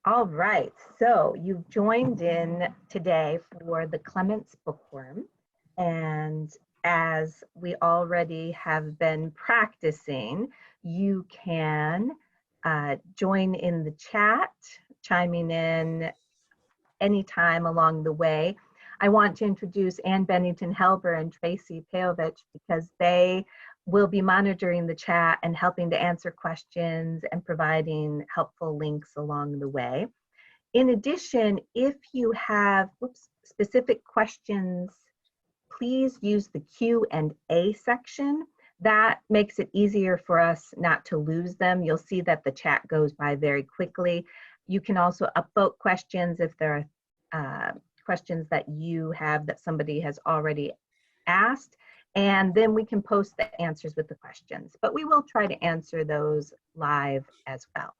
All right, so you've joined in today for the Clements Bookworm. And as we already have been practicing, you can join in the chat, chiming in anytime along the way. I want to introduce Ann Bennington-Helber and Tracy Peovich because they will be monitoring the chat and helping to answer questions and providing helpful links along the way. In addition, if you have specific questions, please use the Q&A section. That makes it easier for us not to lose them. You'll see that the chat goes by very quickly. You can also upvote questions if there are questions that you have that somebody has already asked, and then we can post the answers with the questions. But we will try to answer those live as well.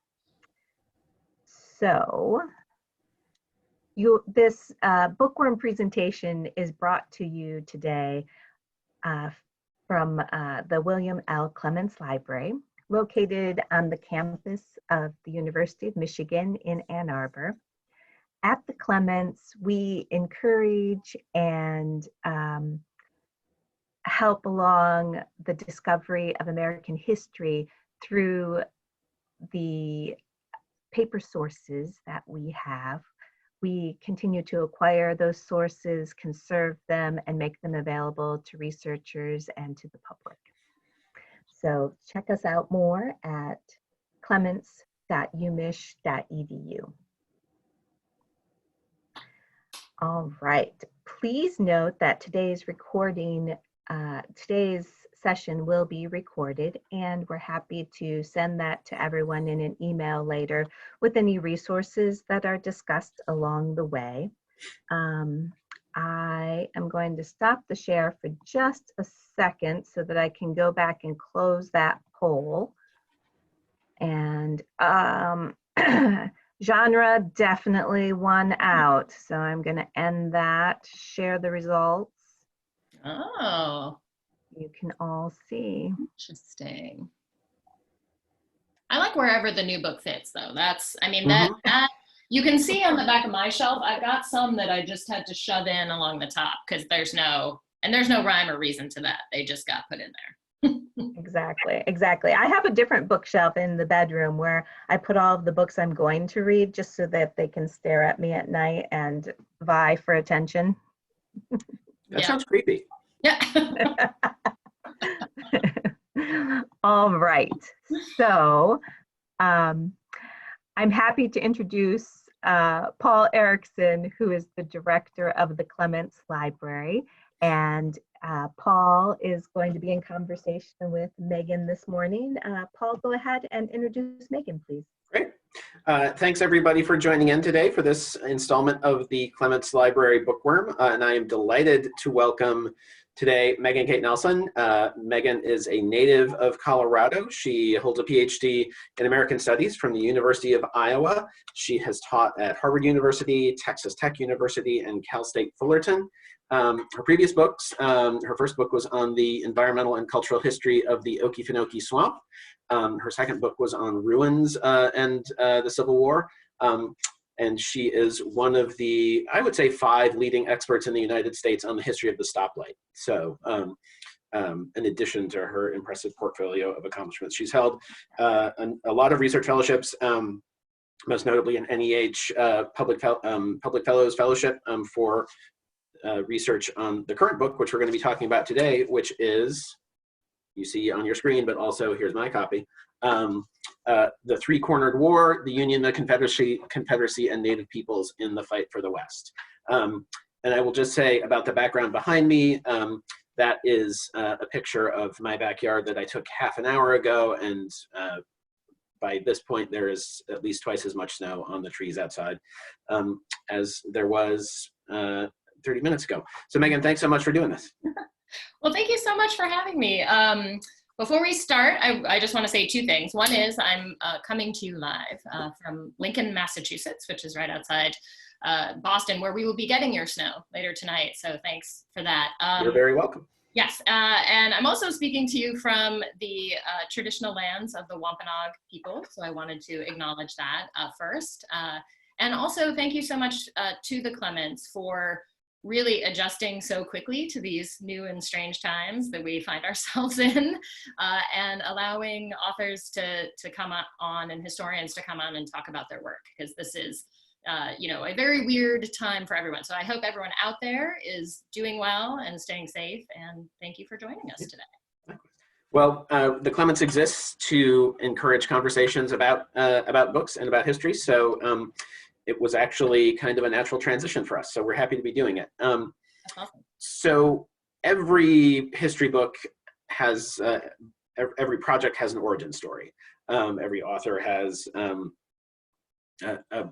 So this Bookworm presentation is brought to you today from the William L. Clements Library, located on the campus of the University of Michigan in Ann Arbor. At the Clements, we encourage and help along the discovery of American history through the paper sources that we have. We continue to acquire those sources, conserve them, and make them available to researchers and to the public. So check us out more at clements.umich.edu. All right, please note that today's session will be recorded, and we're happy to send that to everyone in an email later with any resources that are discussed along the way. I am going to stop the share for just a second so that I can go back and close that poll. And genre definitely won out, so I'm going to end that, share the results. Oh. You can all see. Interesting. I like wherever the new book fits, though. That's, I mean, that you can see on the back of my shelf, I've got some that I just had to shove in along the top because there's no rhyme or reason to that. They just got put in there. Exactly. I have a different bookshelf in the bedroom where I put all of the books I'm going to read just so that they can stare at me at night and vie for attention. That sounds creepy. Yeah. All right. So I'm happy to introduce Paul Erickson, who is the director of the Clements Library. And Paul is going to be in conversation with Megan this morning. Paul, go ahead and introduce Megan, please. Great. Thanks everybody for joining in today for this installment of the Clements Library Bookworm. And I am delighted to welcome today Megan Kate Nelson. Megan is a native of Colorado. She holds a PhD in American Studies from the University of Iowa. She has taught at Harvard University, Texas Tech University, and Cal State Fullerton. Her previous books, her first book was on the environmental and cultural history of the Okefenokee Swamp. Her second book was on ruins and the Civil War. And she is one of the, I would say, 5 leading experts in the United States on the history of the stoplight. So in addition to her impressive portfolio of accomplishments, she's held a lot of research fellowships, most notably an NEH Public Fellows Fellowship for research on the current book, which we're going to be talking about today, which is, you see on your screen, but also here's my copy, The Three-Cornered War, the Union, the Confederacy, and Native Peoples in the Fight for the West. And I will just say about the background behind me, that is a picture of my backyard that I took half an hour ago, and by this point there is at least twice as much snow on the trees outside as there was 30 minutes ago. So Megan, thanks so much for doing this. Well, thank you so much for having me. Before we start, I just want to say 2 things. One is I'm coming to you live from Lincoln, Massachusetts, which is right outside Boston, where we will be getting your snow later tonight. So thanks for that. You're very welcome. Yes, and I'm also speaking to you from the traditional lands of the Wampanoag people, so I wanted to acknowledge that first. And also thank you so much to the Clements for really adjusting so quickly to these new and strange times that we find ourselves in, and allowing authors to come on and historians to come on and talk about their work, because this is you know, a very weird time for everyone. So I hope everyone out there is doing well and staying safe, and thank you for joining us today. Well, the Clements exists to encourage conversations about books and about history. So it was actually kind of a natural transition for us. So we're happy to be doing it. That's awesome. So every history book has, every project has an origin story. Every author has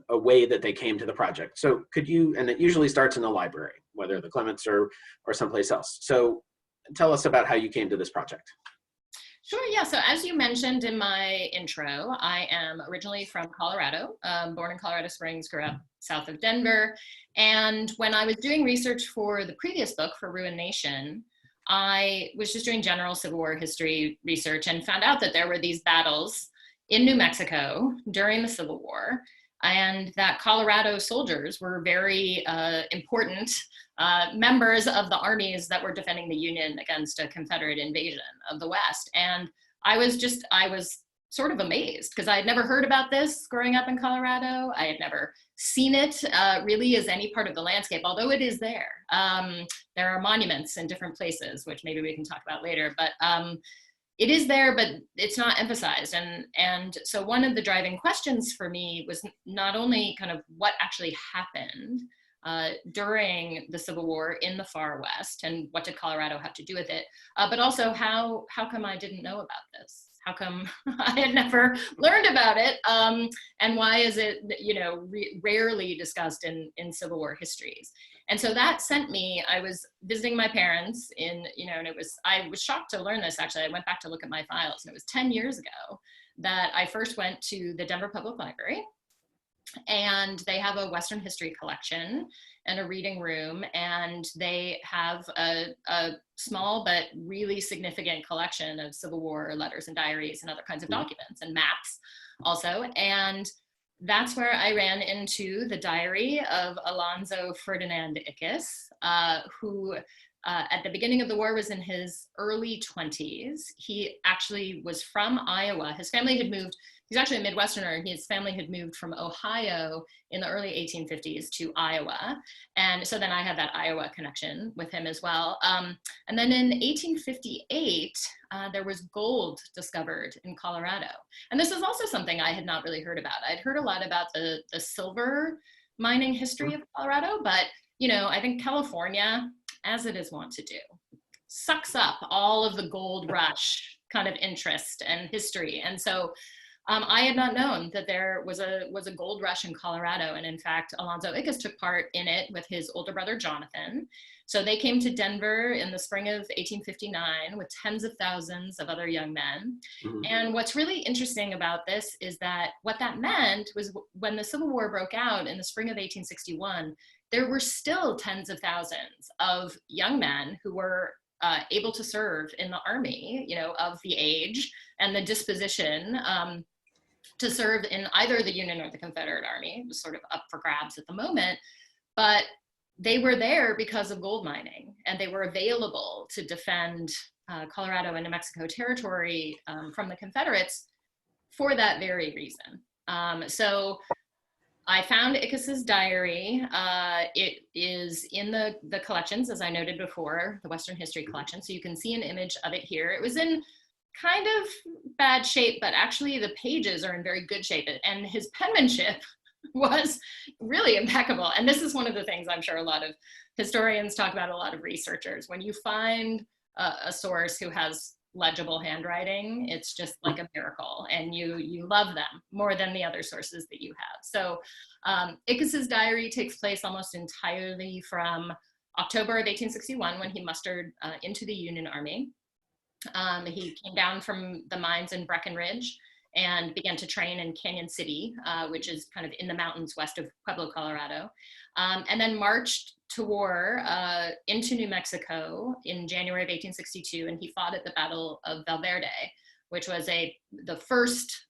a way that they came to the project. So could you, and it usually starts in a library, whether the Clements or someplace else. So tell us about how you came to this project. Sure, yeah, so as you mentioned in my intro, I am originally from Colorado, born in Colorado Springs, grew up south of Denver. And when I was doing research for the previous book, for Ruined Nation, I was just doing general Civil War history research and found out that there were these battles in New Mexico during the Civil War, and that Colorado soldiers were very important members of the armies that were defending the Union against a Confederate invasion of the West. And I was sort of amazed, because I had never heard about this growing up in Colorado. I had never seen it really as any part of the landscape, although it is there. There are monuments in different places, which maybe we can talk about later, but it is there, but it's not emphasized. And so one of the driving questions for me was not only kind of what actually happened during the Civil War in the far West, and what did Colorado have to do with it, but also how come I didn't know about this? How come I had never learned about it? And why is it, you know, rarely discussed in Civil War histories? And so that sent me, I was visiting my parents in, you know, and I was shocked to learn this, actually. I went back to look at my files, and it was 10 years ago that I first went to the Denver Public Library, and they have a Western history collection and a reading room, and they have a small but really significant collection of Civil War letters and diaries and other kinds of documents and maps also. And that's where I ran into the diary of Alonzo Ferdinand Ickes, who at the beginning of the war was in his early 20s. He actually was from Iowa. His family had moved, he's actually a Midwesterner. His family had moved from Ohio in the early 1850s to Iowa. And so then I had that Iowa connection with him as well. And then in 1858, there was gold discovered in Colorado. And this is also something I had not really heard about. I'd heard a lot about the silver mining history of Colorado, but you know, I think California, as it is wont to do, sucks up all of the gold rush kind of interest and history. And so I had not known that there was a gold rush in Colorado. And in fact, Alonzo Ickes took part in it with his older brother, Jonathan. So they came to Denver in the spring of 1859 with tens of thousands of other young men. Mm-hmm. And what's really interesting about this is that what that meant was when the Civil War broke out in the spring of 1861, there were still tens of thousands of young men who were able to serve in the army, you know, of the age and the disposition to serve in either the Union or the Confederate Army. It was sort of up for grabs at the moment, but they were there because of gold mining, and they were available to defend Colorado and New Mexico territory from the Confederates for that very reason. So I found Ickes's diary. It is in the collections, as I noted before, the Western History Collection. So you can see an image of it here. It was in kind of bad shape, but actually the pages are in very good shape. And his penmanship was really impeccable. And this is one of the things I'm sure a lot of historians talk about, a lot of researchers. When you find a source who has legible handwriting, it's just like a miracle, and you love them more than the other sources that you have. So Ickes's diary takes place almost entirely from October of 1861, when he mustered into the Union Army. He came down from the mines in Breckenridge and began to train in Canyon City, which is kind of in the mountains west of Pueblo, Colorado, and then marched to war into New Mexico in January of 1862, and he fought at the Battle of Valverde, which was the first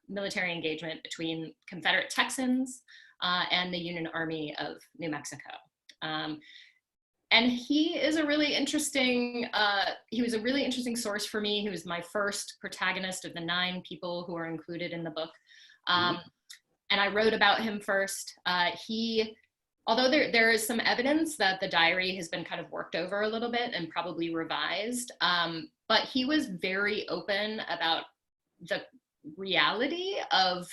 military engagement between Confederate Texans and the Union Army of New Mexico. And he is a really interesting, he was a really interesting source for me. He was my first protagonist of the 9 people who are included in the book. And I wrote about him first. Although there is some evidence that the diary has been kind of worked over a little bit and probably revised, but he was very open about the reality of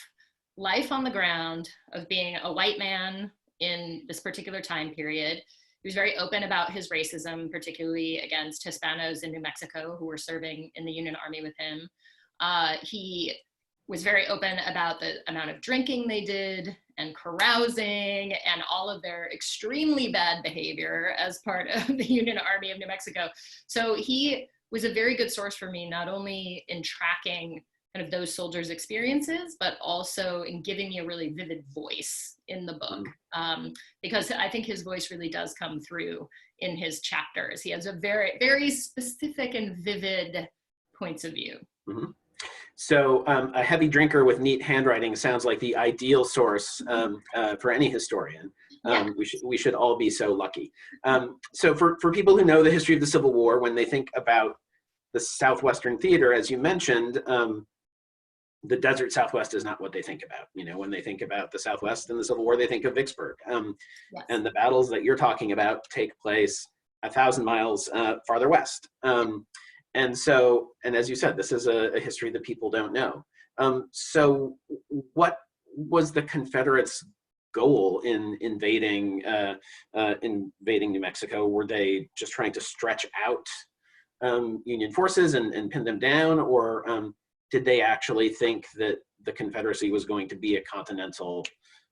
life on the ground, of being a white man in this particular time period. He was very open about his racism, particularly against Hispanos in New Mexico who were serving in the Union Army with him. He was very open about the amount of drinking they did and carousing and all of their extremely bad behavior as part of the Union Army of New Mexico. So he was a very good source for me, not only in tracking kind of those soldiers' experiences, but also in giving me a really vivid voice in the book, because I think his voice really does come through in his chapters. He has a very, very specific and vivid points of view. Mm-hmm. So a heavy drinker with neat handwriting sounds like the ideal source for any historian. Yeah. We should all be so lucky. So for people who know the history of the Civil War, when they think about the Southwestern theater, as you mentioned, the desert Southwest is not what they think about. You know, when they think about the Southwest and the Civil War, they think of Vicksburg. Yes. And the battles that you're talking about take place 1,000 miles farther west. And as you said, this is a history that people don't know. So what was the Confederates' goal in invading New Mexico? Were they just trying to stretch out Union forces and pin them down, or did they actually think that the Confederacy was going to be a continental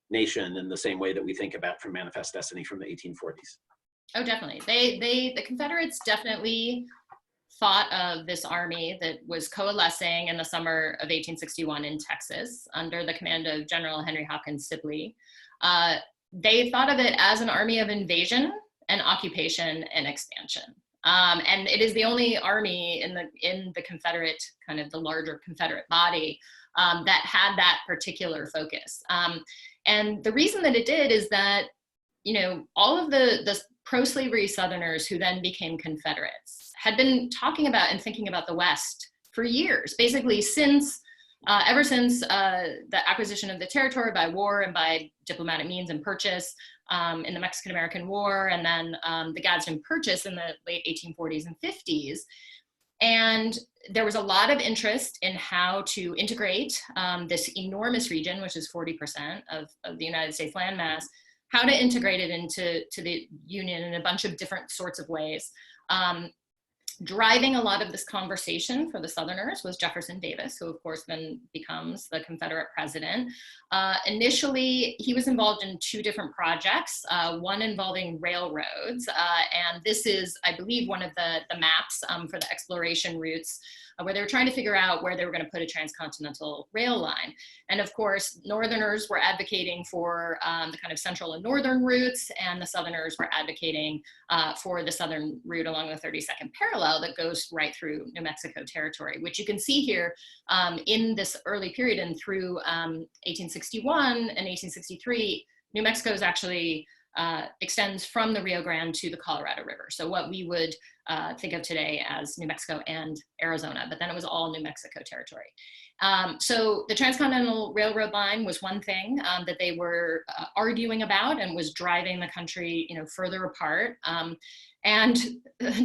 nation in the same way that we think about from Manifest Destiny from the 1840s? Oh, definitely. The Confederates definitely thought of this army that was coalescing in the summer of 1861 in Texas under the command of General Henry Hopkins Sibley. They thought of it as an army of invasion and occupation and expansion. And it is the only army in the Confederate, kind of the larger Confederate body, that had that particular focus. And the reason that it did is that, you know, all of the pro-slavery Southerners who then became Confederates had been talking about and thinking about the West for years, basically ever since the acquisition of the territory by war and by diplomatic means and purchase in the Mexican-American War, and then the Gadsden Purchase in the late 1840s and 50s. And there was a lot of interest in how to integrate this enormous region, which is 40% of the United States landmass, how to integrate it into the Union in a bunch of different sorts of ways. Driving a lot of this conversation for the Southerners was Jefferson Davis, who of course then becomes the Confederate president. Initially, he was involved in 2 different projects, one involving railroads, and this is, I believe, one of the maps for the exploration routes, where they were trying to figure out where they were going to put a transcontinental rail line. And of course, Northerners were advocating for the kind of central and northern routes, and the Southerners were advocating for the southern route along the 32nd parallel that goes right through New Mexico territory, which you can see here in this early period and through 1861 and 1863. New Mexico is actually extends from the Rio Grande to the Colorado River. So what we would think of today as New Mexico and Arizona, but then it was all New Mexico territory. So the Transcontinental Railroad line was one thing that they were arguing about and was driving the country, you know, further apart. And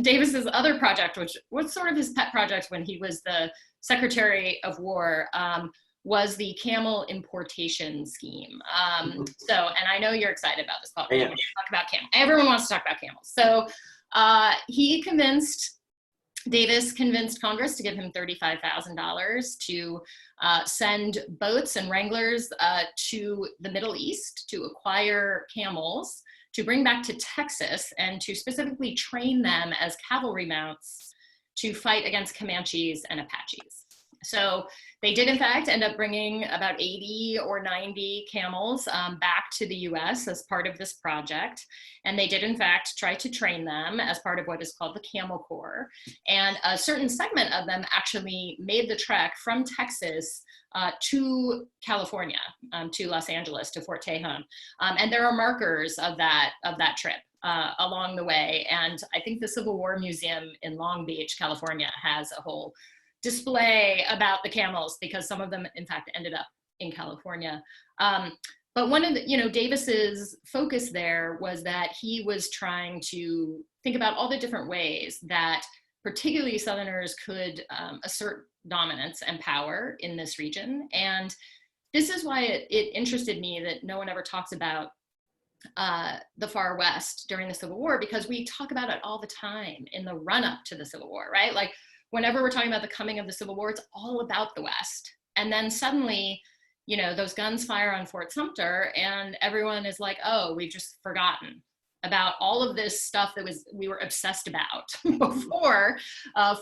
Davis's other project, which was sort of his pet project when he was the Secretary of War, was the camel importation scheme. So, and I know you're excited about this, Paul. Yeah. Talk about camels. Everyone wants to talk about camels. So Davis convinced Congress to give him $35,000 to send boats and wranglers to the Middle East to acquire camels, to bring back to Texas, and to specifically train them as cavalry mounts to fight against Comanches and Apaches. So they did, in fact, end up bringing about 80 or 90 camels back to the US as part of this project. And they did, in fact, try to train them as part of what is called the Camel Corps. And a certain segment of them actually made the trek from Texas to California, to Los Angeles, to Fort Tejon. And there are markers of that trip along the way. And I think the Civil War Museum in Long Beach, California, has a whole display about the camels, because some of them in fact ended up in California. But one of the, Davis's focus there was that he was trying to think about all the different ways that particularly Southerners could assert dominance and power in this region. And this is why it interested me that no one ever talks about the far West during the Civil War, because we talk about it all the time in the run up to the Civil War, right? Like, whenever we're talking about the coming of the Civil War, it's all about the West. And then suddenly, those guns fire on Fort Sumter and everyone is like, oh, we've just forgotten about all of this stuff that we were obsessed about before,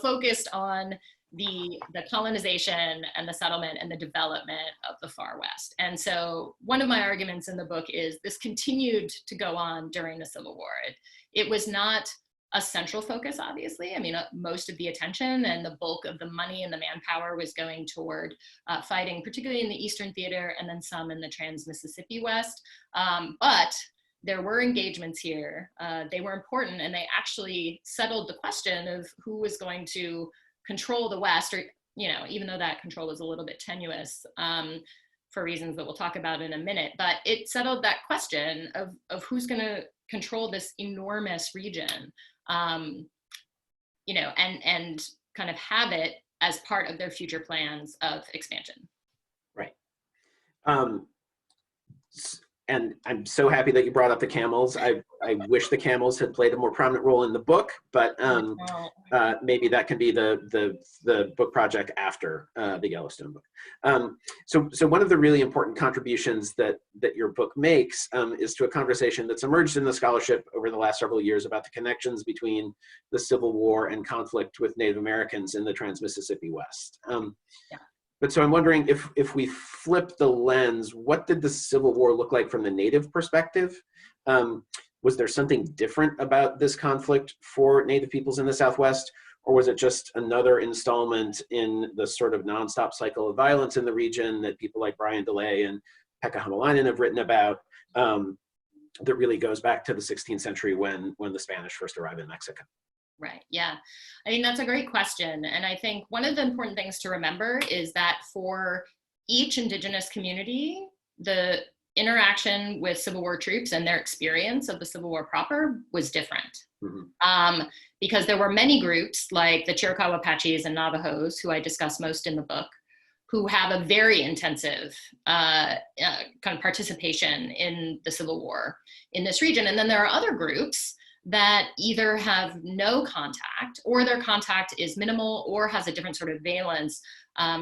focused on the colonization and the settlement and the development of the far West. And so one of my arguments in the book is this continued to go on during the Civil War. It was not a central focus, obviously. I mean, most of the attention and the bulk of the money and the manpower was going toward fighting, particularly in the Eastern Theater and then some in the Trans-Mississippi West. But there were engagements here. They were important, and they actually settled the question of who was going to control the West, or, even though that control was a little bit tenuous for reasons that we'll talk about in a minute. But it settled that question of who's going to control this enormous region. And kind of have it as part of their future plans of expansion. Right. And I'm so happy that you brought up the camels. I wish the camels had played a more prominent role in the book, but maybe that can be the book project after the Yellowstone book. So one of the really important contributions that your book makes is to a conversation that's emerged in the scholarship over the last several years about the connections between the Civil War and conflict with Native Americans in the Trans-Mississippi West. But so I'm wondering, if we flip the lens, what did the Civil War look like from the Native perspective? Was there something different about this conflict for Native peoples in the Southwest? Or was it just another installment in the sort of nonstop cycle of violence in the region that people like Brian DeLay and Pekka Hamalainen have written about, that really goes back to the 16th century when the Spanish first arrived in Mexico? Right. Yeah. I mean, that's a great question. And I think one of the important things to remember is that for each Indigenous community, the interaction with Civil War troops and their experience of the Civil War proper was different. Mm-hmm. Because there were many groups like the Chiricahua Apaches and Navajos, who I discuss most in the book, who have a very intensive kind of participation in the Civil War in this region. And then there are other groups that either have no contact, or their contact is minimal or has a different sort of valence.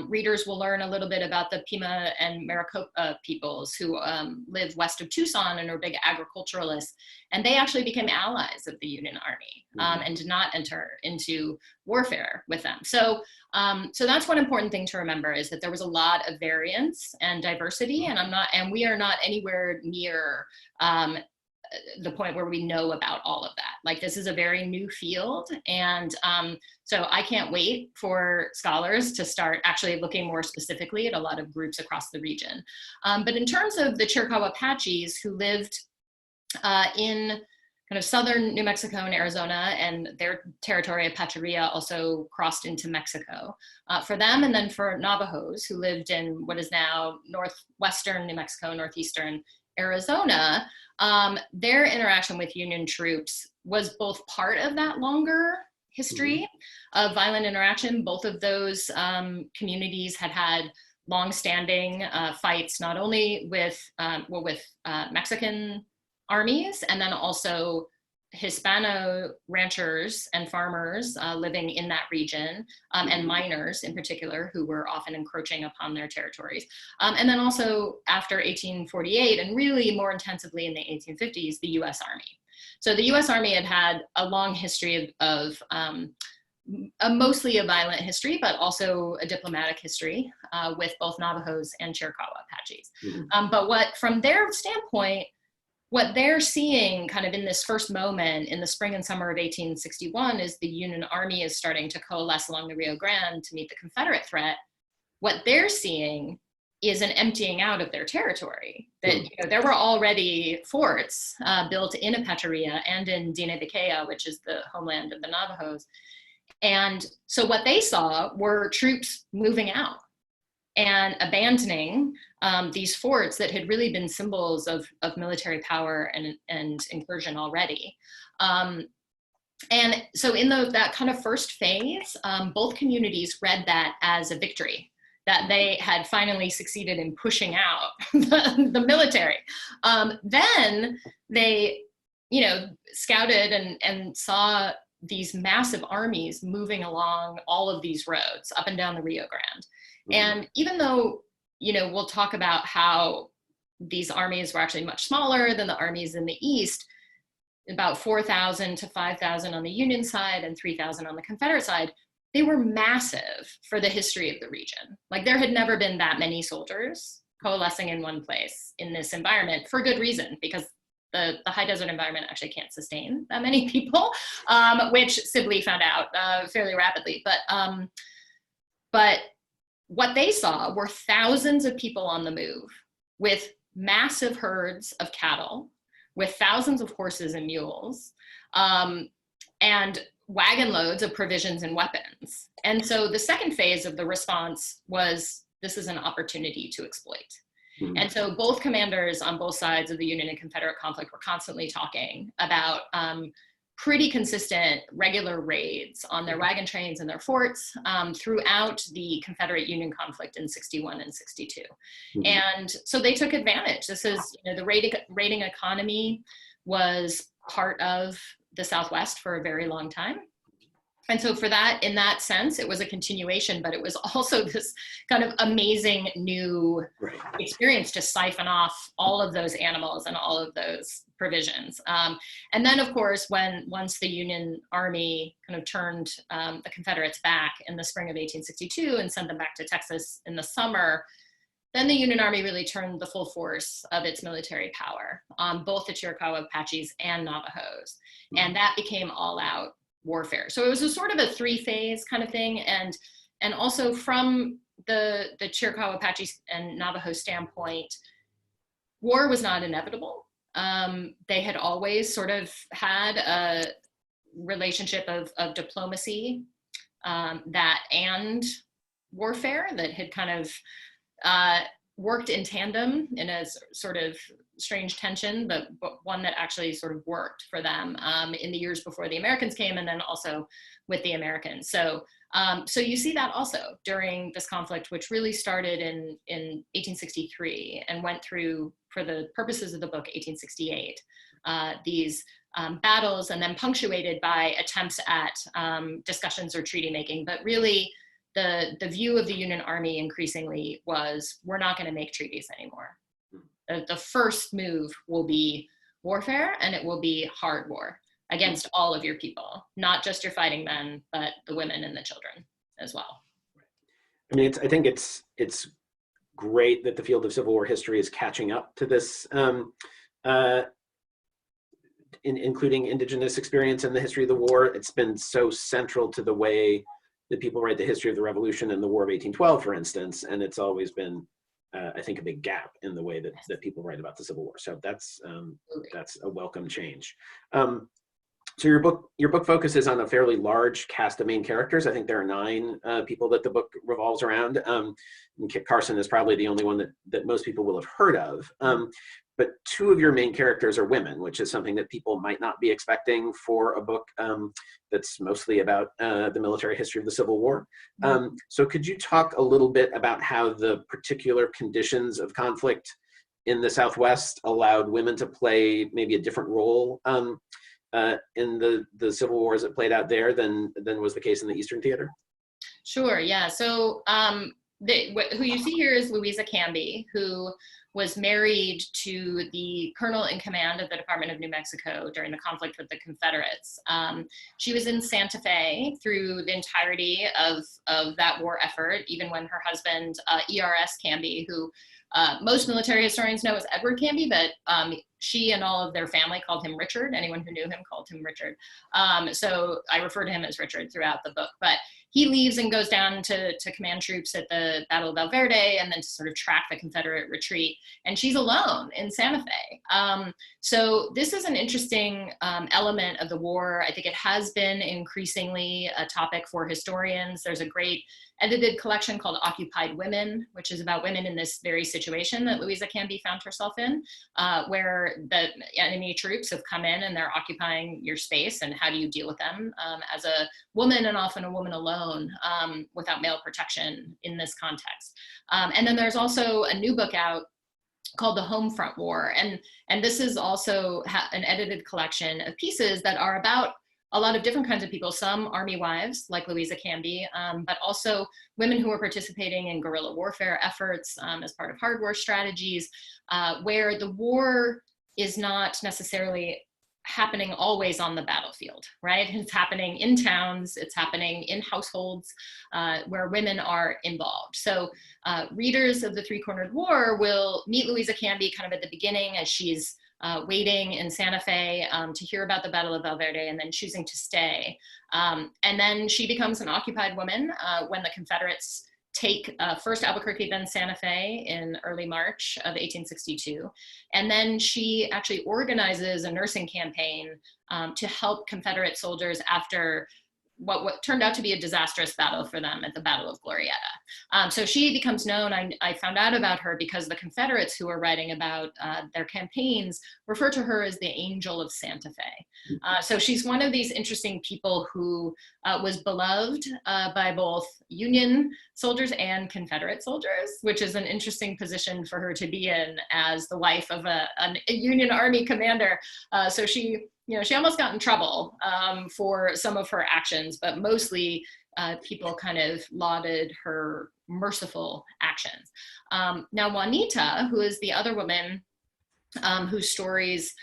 Readers will learn a little bit about the Pima and Maricopa peoples who live west of Tucson and are big agriculturalists. And they actually became allies of the Union Army and did not enter into warfare with them. So that's one important thing to remember, is that there was a lot of variance and diversity, and we are not anywhere near the point where we know about all of that. Like, this is a very new field. And so I can't wait for scholars to start actually looking more specifically at a lot of groups across the region. But in terms of the Chiricahua Apaches, who lived in kind of southern New Mexico and Arizona, and their territory of Pacharia also crossed into Mexico. For them, and then for Navajos, who lived in what is now northwestern New Mexico, northeastern Arizona, their interaction with Union troops was both part of that longer history of violent interaction. Both of those communities had long-standing fights, not only with Mexican armies, and then also Hispano ranchers and farmers living in that region, and miners in particular, who were often encroaching upon their territories. And then also after 1848, and really more intensively in the 1850s, the US Army. So the US Army had a long history of mostly a violent history, but also a diplomatic history with both Navajos and Chiricahua Apaches. But from their standpoint, what they're seeing kind of in this first moment in the spring and summer of 1861 is the Union Army is starting to coalesce along the Rio Grande to meet the Confederate threat. What they're seeing is an emptying out of their territory. That there were already forts built in Apacheria and in Diné-Bikéyah, which is the homeland of the Navajos. And so what they saw were troops moving out and abandoning these forts that had really been symbols of military power and incursion already. And so in that kind of first phase, both communities read that as a victory, that they had finally succeeded in pushing out the military. Then they, scouted and saw these massive armies moving along all of these roads up and down the Rio Grande. And even though, we'll talk about how these armies were actually much smaller than the armies in the East, about 4,000 to 5,000 on the Union side and 3,000 on the Confederate side, they were massive for the history of the region. Like there had never been that many soldiers coalescing in one place in this environment for good reason, because the high desert environment actually can't sustain that many people, which Sibley found out fairly rapidly. But what they saw were thousands of people on the move with massive herds of cattle, with thousands of horses and mules, and wagon loads of provisions and weapons. And so the second phase of the response was, this is an opportunity to exploit. And so both commanders on both sides of the Union and Confederate conflict were constantly talking about pretty consistent, regular raids on their wagon trains and their forts throughout the Confederate-Union conflict in 61 and 62. And so they took advantage. This is, the raiding economy was part of the Southwest for a very long time. And so for that, in that sense, it was a continuation, but it was also this kind of amazing new experience to siphon off all of those animals and all of those provisions. And then, of course, once the Union Army kind of turned the Confederates back in the spring of 1862 and sent them back to Texas in the summer, then the Union Army really turned the full force of its military power on both the Chiricahua Apaches and Navajos. And that became all-out warfare. So it was a sort of a three-phase kind of thing. And also from the Chiricahua Apaches and Navajo standpoint, war was not inevitable. They had always sort of had a relationship of diplomacy that and warfare that had kind of worked in tandem in a sort of strange tension, but one that actually sort of worked for them in the years before the Americans came, and then also with the Americans. So you see that also during this conflict, which really started in 1863 and went through, for the purposes of the book, 1868. These battles, and then punctuated by attempts at discussions or treaty making, but really the view of the Union Army increasingly was, we're not going to make treaties anymore. The first move will be warfare, and it will be hard war against all of your people, not just your fighting men, but the women and the children as well. I mean, I think it's great that the field of Civil War history is catching up to this, including Indigenous experience in the history of the war. It's been so central to the way that people write the history of the Revolution and the War of 1812, for instance, and it's always been, I think, a big gap in the way that people write about the Civil War. So that's a welcome change. So your book focuses on a fairly large cast of main characters. I think there are 9 people that the book revolves around. Kit Carson is probably the only one that most people will have heard of. But 2 of your main characters are women, which is something that people might not be expecting for a book that's mostly about the military history of the Civil War. So could you talk a little bit about how the particular conditions of conflict in the Southwest allowed women to play maybe a different role in the Civil War as it played out there than was the case in the Eastern Theater? Sure, yeah. So who you see here is Louisa Canby, who was married to the colonel in command of the Department of New Mexico during the conflict with the Confederates. She was in Santa Fe through the entirety of that war effort, even when her husband, E.R.S. Canby, who most military historians know as Edward Canby, but she and all of their family called him Richard. Anyone who knew him called him Richard. So I refer to him as Richard throughout the book. But he leaves and goes down to command troops at the Battle of Valverde, and then to sort of track the Confederate retreat. And she's alone in Santa Fe. So this is an interesting element of the war. I think it has been increasingly a topic for historians. There's a great edited collection called Occupied Women, which is about women in this very situation that Louisa Canby found herself in, where the enemy troops have come in and they're occupying your space, and how do you deal with them as a woman, and often a woman alone without male protection in this context. And then there's also a new book out called The Home Front War. And this is also an edited collection of pieces that are about a lot of different kinds of people, some army wives like Louisa Canby, but also women who are participating in guerrilla warfare efforts as part of hard war strategies, where the war is not necessarily happening always on the battlefield, right? It's happening in towns, it's happening in households where women are involved. So readers of The Three-Cornered War will meet Louisa Canby kind of at the beginning as she's waiting in Santa Fe to hear about the Battle of Valverde, and then choosing to stay. And then she becomes an occupied woman when the Confederates take first Albuquerque, then Santa Fe in early March of 1862. And then she actually organizes a nursing campaign to help Confederate soldiers after what turned out to be a disastrous battle for them at the Battle of Glorieta. So she becomes known. I found out about her because the Confederates who were writing about their campaigns refer to her as the Angel of Santa Fe. So she's one of these interesting people who was beloved by both Union soldiers and Confederate soldiers, which is an interesting position for her to be in as the wife of a Union Army commander. So she almost got in trouble for some of her actions, but mostly people kind of lauded her merciful actions. Now, Juanita, who is the other woman whose stories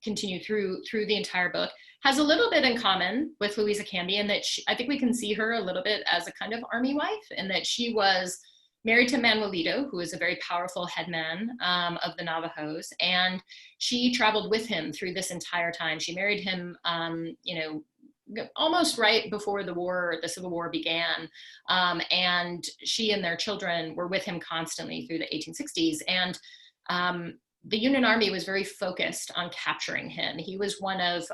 continue through the entire book, has a little bit in common with Louisa Canby in that I think we can see her a little bit as a kind of army wife, in that she was married to Manuelito, who is a very powerful headman of the Navajos, and she traveled with him through this entire time. She married him, almost right before the Civil War began, and she and their children were with him constantly through the 1860s. And the Union Army was very focused on capturing him. He was one of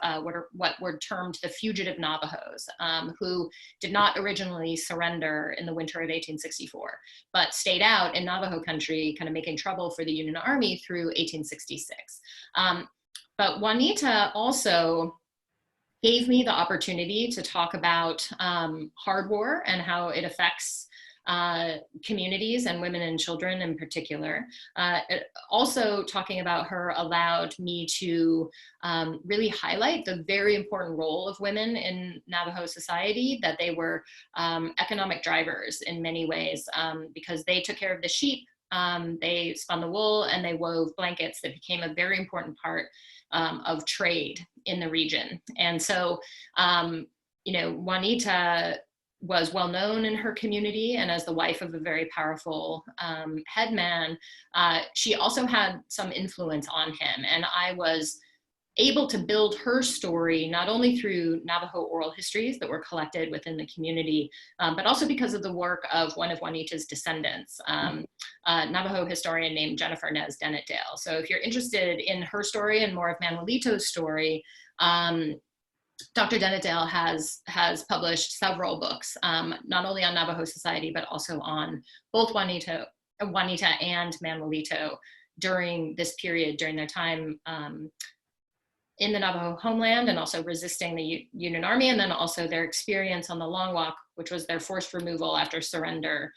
what were termed the fugitive Navajos, who did not originally surrender in the winter of 1864, but stayed out in Navajo country, kind of making trouble for the Union Army through 1866. But Juanita also gave me the opportunity to talk about hard war and how it affects communities and women and children in particular. Also talking about her allowed me to really highlight the very important role of women in Navajo society, that they were economic drivers in many ways, because they took care of the sheep, they spun the wool, and they wove blankets that became a very important part of trade in the region. And so, Juanita was well known in her community, and as the wife of a very powerful headman, she also had some influence on him. And I was able to build her story not only through Navajo oral histories that were collected within the community, but also because of the work of one of Juanita's descendants, a Navajo historian named Jennifer Nez Dennett-Dale. So if you're interested in her story and more of Manuelito's story, Dr. Dennett-Dale has published several books, not only on Navajo society, but also on both Juanita and Manuelito during this period, during their time in the Navajo homeland, and also resisting the Union Army, and then also their experience on the Long Walk, which was their forced removal after surrender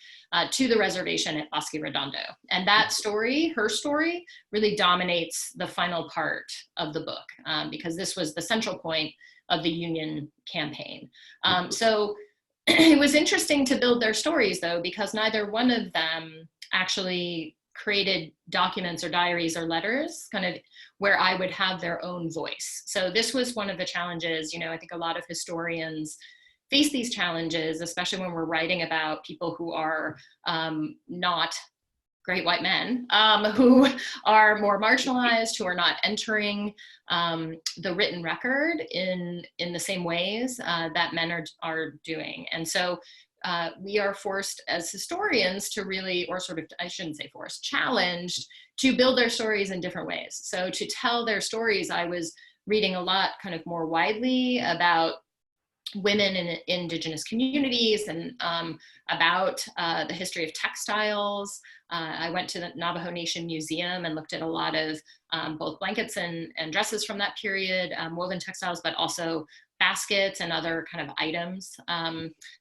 to the reservation at Bosque Redondo. And that story, her story, really dominates the final part of the book, because this was the central point of the Union campaign. So it was interesting to build their stories, though, because neither one of them actually created documents or diaries or letters kind of where I would have their own voice. So this was one of the challenges. I think a lot of historians face these challenges, especially when we're writing about people who are not great white men, who are more marginalized, who are not entering the written record in the same ways that men are doing. And so we are forced as historians to really, or sort of, I shouldn't say forced, challenged to build their stories in different ways. So to tell their stories, I was reading a lot kind of more widely about women in indigenous communities and about the history of textiles. I went to the Navajo Nation Museum and looked at a lot of both blankets and dresses from that period, woven textiles, but also baskets and other kind of items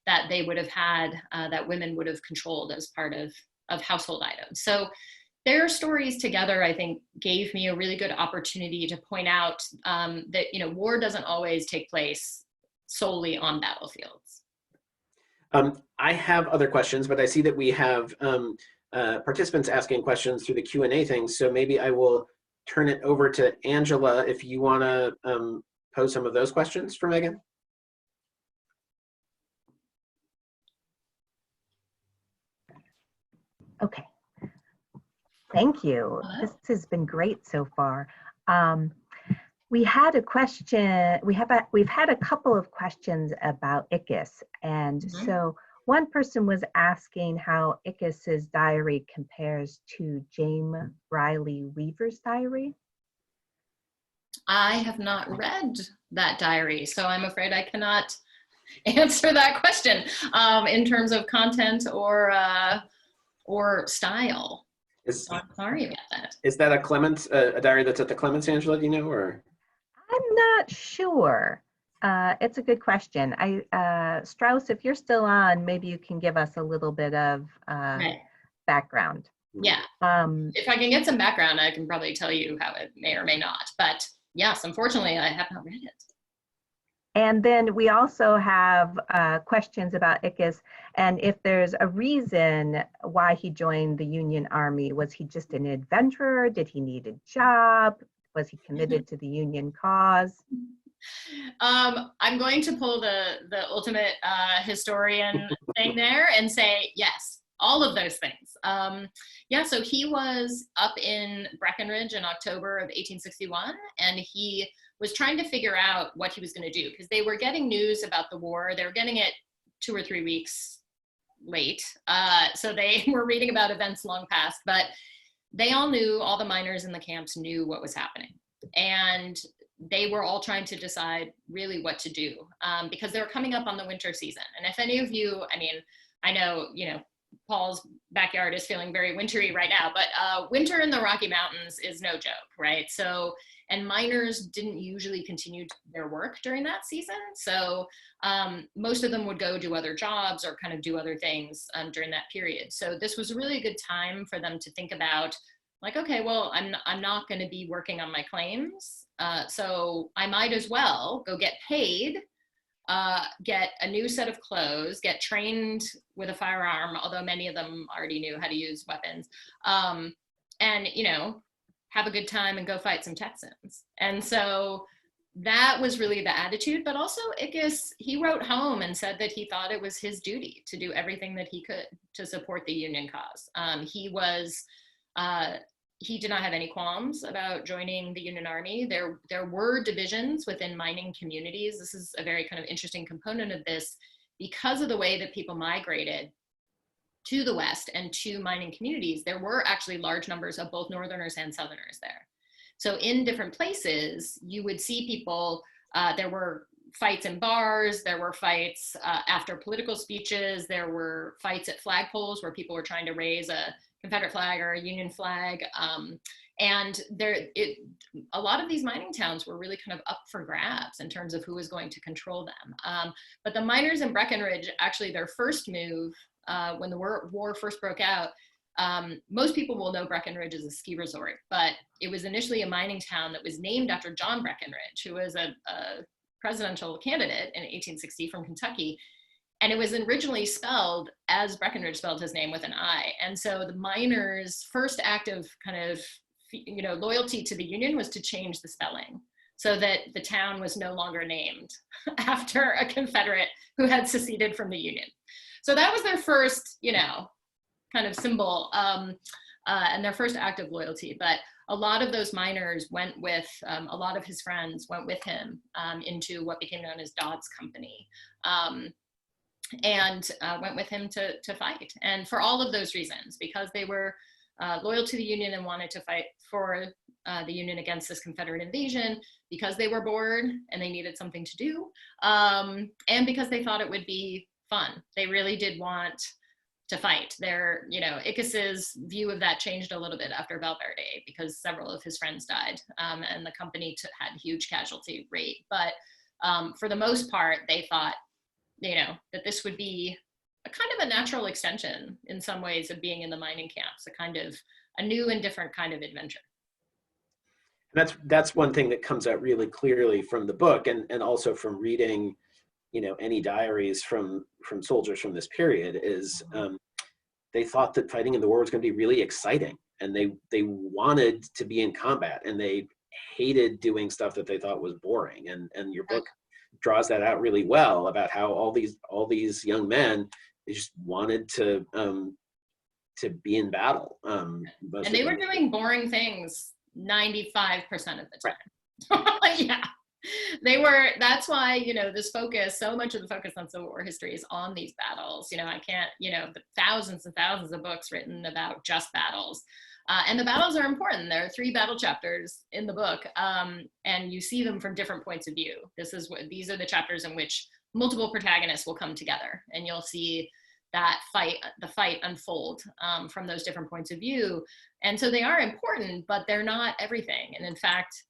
that they would have had, that women would have controlled as part of household items. So their stories together, I think, gave me a really good opportunity to point out that, war doesn't always take place solely on battlefields. I have other questions, but I see that we have participants asking questions through the Q&A thing. So maybe I will turn it over to Angela if you want to pose some of those questions for Megan. Okay. Thank you. This has been great so far. We had a question, we've had a couple of questions about Ickes. And so one person was asking how Ickes's diary compares to James Riley Weaver's diary. I have not read that diary, so I'm afraid I cannot answer that question in terms of content or style. So I'm sorry about that. Is that a Clements, a diary that's at the Clements, Angela, do you know, or? I'm not sure. It's a good question. Strauss, if you're still on, maybe you can give us a little bit of background. Yeah. If I can get some background, I can probably tell you how it may or may not. But yes, unfortunately, I have not read it. And then we also have questions about Ickes and if there's a reason why he joined the Union Army. Was he just an adventurer? Did he need a job? Was he committed to the Union cause? I'm going to pull the ultimate historian thing there and say yes, all of those things. Yeah, so he was up in Breckenridge in October of 1861, and he was trying to figure out what he was going to do because they were getting news about the war. They were getting it 2 or 3 weeks late. So they were reading about events long past, but they all knew, all the miners in the camps knew what was happening. And they were all trying to decide really what to do because they were coming up on the winter season. And if any of you, I know, Paul's backyard is feeling very wintry right now, but winter in the Rocky Mountains is no joke, right? So, and miners didn't usually continue their work during that season. So most of them would go do other jobs or kind of do other things during that period. So this was a really good time for them to think about like, okay, well, I'm not going to be working on my claims. So I might as well go get paid, get a new set of clothes, get trained with a firearm, although many of them already knew how to use weapons, and, have a good time and go fight some Texans. And so that was really the attitude, but also Ickes, he wrote home and said that he thought it was his duty to do everything that he could to support the Union cause. He did not have any qualms about joining the Union Army. There were divisions within mining communities. This is a very kind of interesting component of this because of the way that people migrated to the West and to mining communities. There were actually large numbers of both Northerners and Southerners there. So in different places, you would see people, there were fights in bars, there were fights after political speeches, there were fights at flagpoles where people were trying to raise a Confederate flag or a Union flag. And a lot of these mining towns were really kind of up for grabs in terms of who was going to control them. But the miners in Breckenridge, actually their first move when the war first broke out, most people will know Breckenridge as a ski resort, but it was initially a mining town that was named after John Breckenridge, who was a presidential candidate in 1860 from Kentucky. And it was originally spelled as Breckinridge spelled his name, with an I. And so the miners' first act of kind of, loyalty to the Union was to change the spelling so that the town was no longer named after a Confederate who had seceded from the Union. So that was their first, kind of symbol, and their first act of loyalty. But a lot of those miners went with, a lot of his friends went with him into what became known as Dodd's Company. And went with him to fight. And for all of those reasons, because they were loyal to the Union and wanted to fight for the Union against this Confederate invasion, because they were bored and they needed something to do, and because they thought it would be fun. They really did want to fight. Ickes's view of that changed a little bit after Valverde, because several of his friends died, and the company had huge casualty rate. But for the most part, they thought, that this would be a kind of a natural extension in some ways of being in the mining camps, a kind of a new and different kind of adventure. That's one thing that comes out really clearly from the book, and also from reading, any diaries from soldiers from this period, is they thought that fighting in the war was going to be really exciting, and they wanted to be in combat, and they hated doing stuff that they thought was boring. And your book draws that out really well, about how all these young men, they just wanted to be in battle. And they were doing boring things 95% of the time. Right. Yeah, they were. That's why, this focus, so much of the focus on Civil War history is on these battles. I can't, the thousands and thousands of books written about just battles. And the battles are important. There are 3 battle chapters in the book, and you see them from different points of view. These are the chapters in which multiple protagonists will come together, and you'll see that the fight unfold from those different points of view. And so they are important, but they're not everything. And in fact,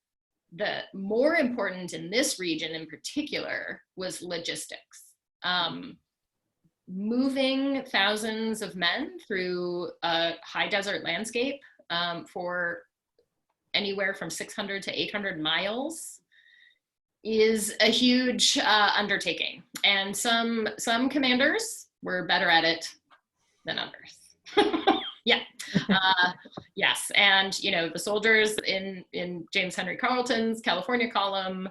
the more important in this region in particular was logistics. Moving thousands of men through a high desert landscape for anywhere from 600 to 800 miles is a huge undertaking. And some commanders were better at it than others. Yeah. Yes. And, the soldiers in James Henry Carleton's California column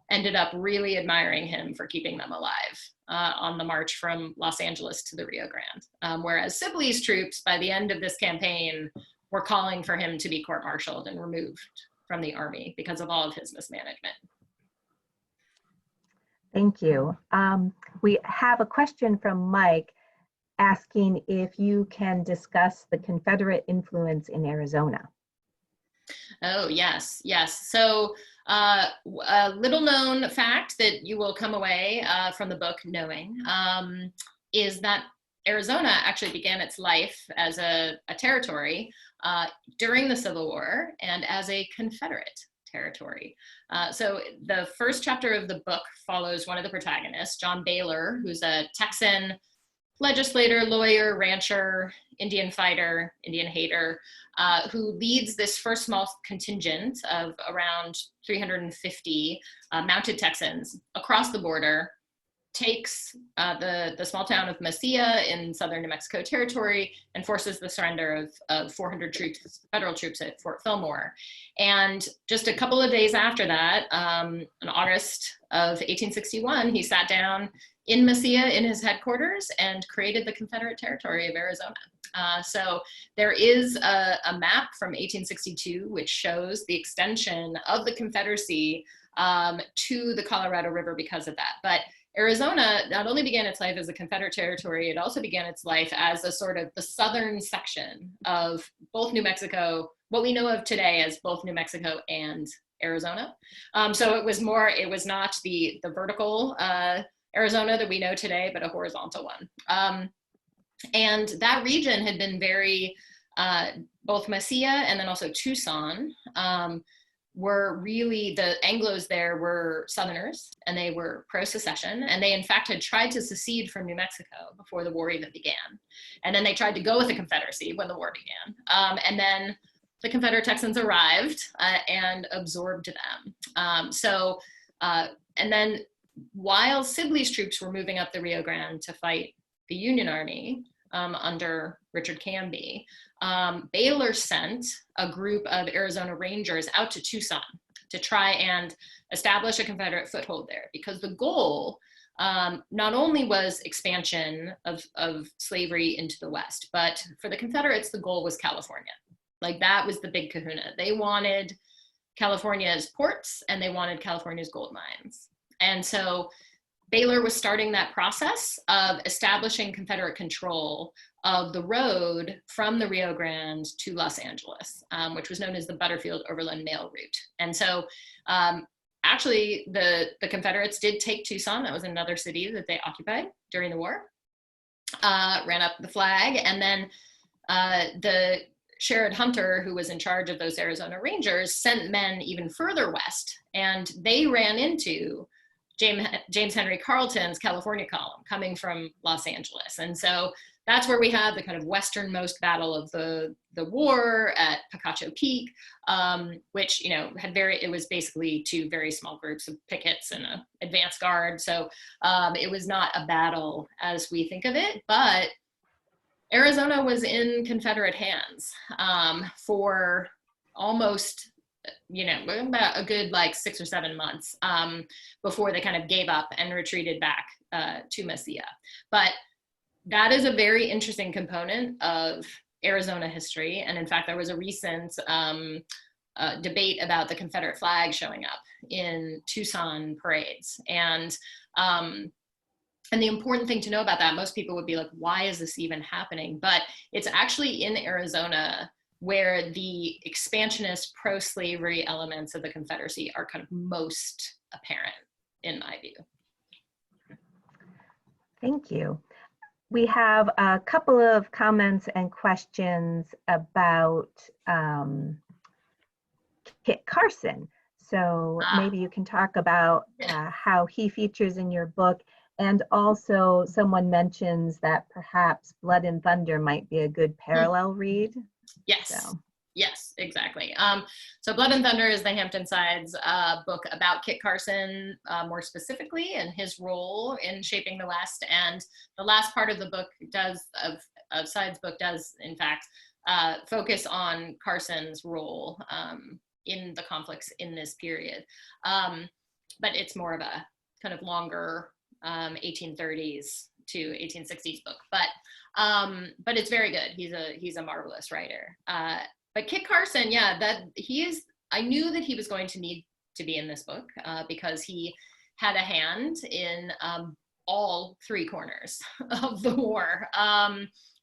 ended up really admiring him for keeping them alive on the march from Los Angeles to the Rio Grande. Whereas Sibley's troops, by the end of this campaign, were calling for him to be court-martialed and removed from the army because of all of his mismanagement. Thank you. We have a question from Mike asking if you can discuss the Confederate influence in Arizona. Oh, yes. So a little known fact that you will come away from the book knowing is that Arizona actually began its life as a territory during the Civil War and as a Confederate territory. So the first chapter of the book follows one of the protagonists, John Baylor, who's a Texan legislator, lawyer, rancher, Indian fighter, Indian hater, who leads this first small contingent of around 350 mounted Texans across the border, takes the small town of Mesilla in southern New Mexico territory, and forces the surrender of 400 troops, federal troops at Fort Fillmore. And just a couple of days after that, in August of 1861, he sat down in Mesilla in his headquarters and created the Confederate Territory of Arizona. So there is a map from 1862 which shows the extension of the Confederacy to the Colorado River because of that. But Arizona not only began its life as a Confederate territory, it also began its life as a sort of the southern section of both New Mexico, what we know of today as both New Mexico and Arizona. So it was not the vertical Arizona that we know today, but a horizontal one. And that region had been very, both Mesilla and then also Tucson, were really, the Anglos there were Southerners, and they were pro-secession, and they in fact had tried to secede from New Mexico before the war even began. And then they tried to go with the Confederacy when the war began. And then the Confederate Texans arrived and absorbed them. And then while Sibley's troops were moving up the Rio Grande to fight the Union Army under Richard Canby, Baylor sent a group of Arizona Rangers out to Tucson to try and establish a Confederate foothold there, because the goal not only was expansion of slavery into the West, but for the Confederates, the goal was California. Like, that was the big kahuna. They wanted California's ports and they wanted California's gold mines. And so Baylor was starting that process of establishing Confederate control of the road from the Rio Grande to Los Angeles, which was known as the Butterfield Overland Mail Route. And so actually the Confederates did take Tucson. That was another city that they occupied during the war, ran up the flag, and then the Sherrod Hunter, who was in charge of those Arizona Rangers, sent men even further west, and they ran into James Henry Carleton's California column coming from Los Angeles. And so that's where we had the kind of westernmost battle of the war at Picacho Peak, which, you know, it was basically two very small groups of pickets and an advance guard. So it was not a battle as we think of it, but Arizona was in Confederate hands for almost, you know, about a good like 6 or 7 months before they kind of gave up and retreated back to Mesilla. But that is a very interesting component of Arizona history. And in fact, there was a recent debate about the Confederate flag showing up in Tucson parades. And the important thing to know about that, most people would be like, why is this even happening? But it's actually in Arizona where the expansionist pro-slavery elements of the Confederacy are kind of most apparent, in my view. Thank you. We have a couple of comments and questions about Kit Carson. So maybe you can talk about how he features in your book. And also someone mentions that perhaps Blood and Thunder might be a good parallel read. Yes, so. Yes, exactly. So Blood and Thunder is the Hampton Sides book about Kit Carson more specifically and his role in shaping the West. And the last part of the book of Sides' book does, in fact, focus on Carson's role in the conflicts in this period. But it's more of a kind of longer 1830s to 1860s book, but it's very good. He's a marvelous writer. But Kit Carson, yeah, I knew that he was going to need to be in this book because he had a hand in all 3 corners of the war.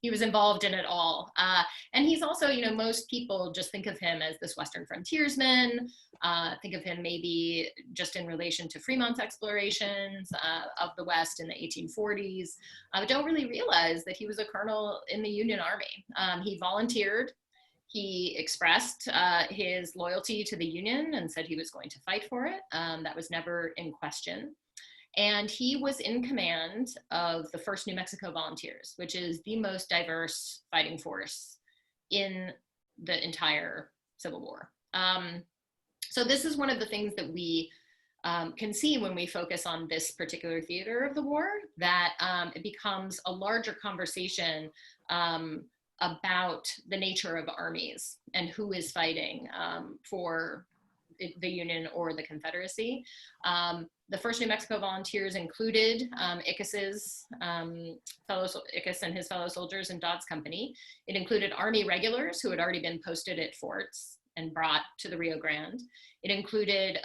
He was involved in it all. And he's also, you know, most people just think of him as this Western frontiersman, think of him maybe just in relation to Fremont's explorations of the West in the 1840s, but don't really realize that he was a colonel in the Union Army. He volunteered. He expressed his loyalty to the Union and said he was going to fight for it. That was never in question. And he was in command of the 1st New Mexico Volunteers, which is the most diverse fighting force in the entire Civil War. So this is one of the things that we can see when we focus on this particular theater of the war, that it becomes a larger conversation about the nature of armies and who is fighting for the Union or the Confederacy. The 1st New Mexico Volunteers included Ickes and his fellow soldiers in Dodd's company. It included Army regulars who had already been posted at forts and brought to the Rio Grande. It included,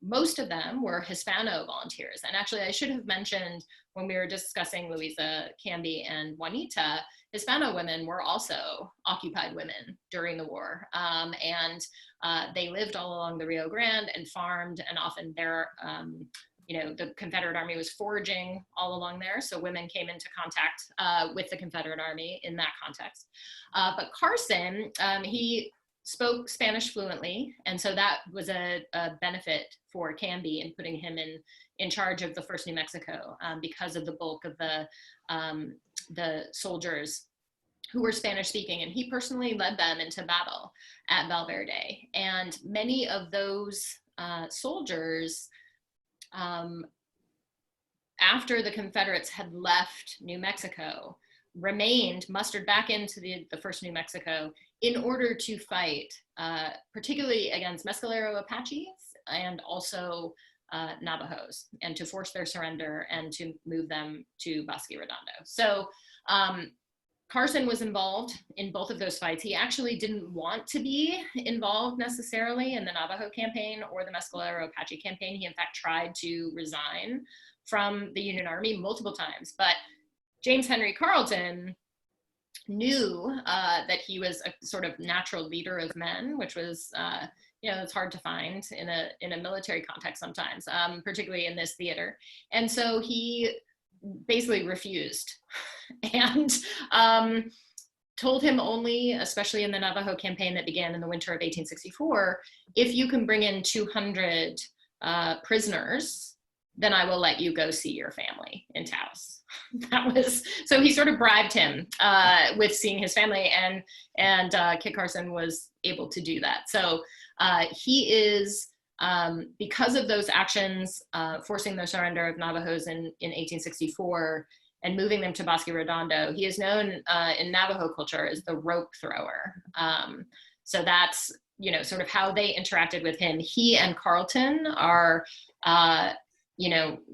most of them were Hispano volunteers. And actually, I should have mentioned when we were discussing Louisa Canby and Juanita, Hispano women were also occupied women during the war. They lived all along the Rio Grande and farmed, and often the Confederate Army was foraging all along there. So women came into contact with the Confederate Army in that context. But Carson, he spoke Spanish fluently, and so that was a benefit for Canby in putting him in charge of the 1st New Mexico because of the bulk of the soldiers who were Spanish speaking, and he personally led them into battle at Valverde. And many of those soldiers after the Confederates had left New Mexico, remained, mustered back into the first New Mexico in order to fight, particularly against Mescalero Apaches and also Navajos, and to force their surrender and to move them to Bosque Redondo. So Carson was involved in both of those fights. He actually didn't want to be involved necessarily in the Navajo campaign or the Mescalero Apache campaign. He in fact tried to resign from the Union Army multiple times, but James Henry Carleton knew that he was a sort of natural leader of men, which was, it's hard to find in a military context sometimes, particularly in this theater. And so he basically refused and told him only, especially in the Navajo campaign that began in the winter of 1864, if you can bring in 200 prisoners, then I will let you go see your family in Taos. That was, so he sort of bribed him with seeing his family, and Kit Carson was able to do that. So he is, because of those actions, forcing the surrender of Navajos in 1864 and moving them to Bosque Redondo, he is known in Navajo culture as the rope thrower. So that's, sort of how they interacted with him. He and Carleton are,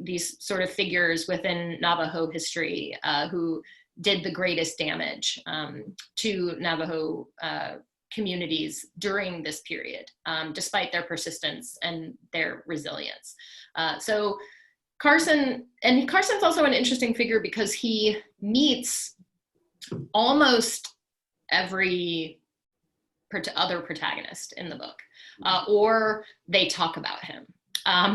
these sort of figures within Navajo history who did the greatest damage to Navajo communities during this period, despite their persistence and their resilience. So Carson's also an interesting figure because he meets almost every other protagonist in the book, or they talk about him.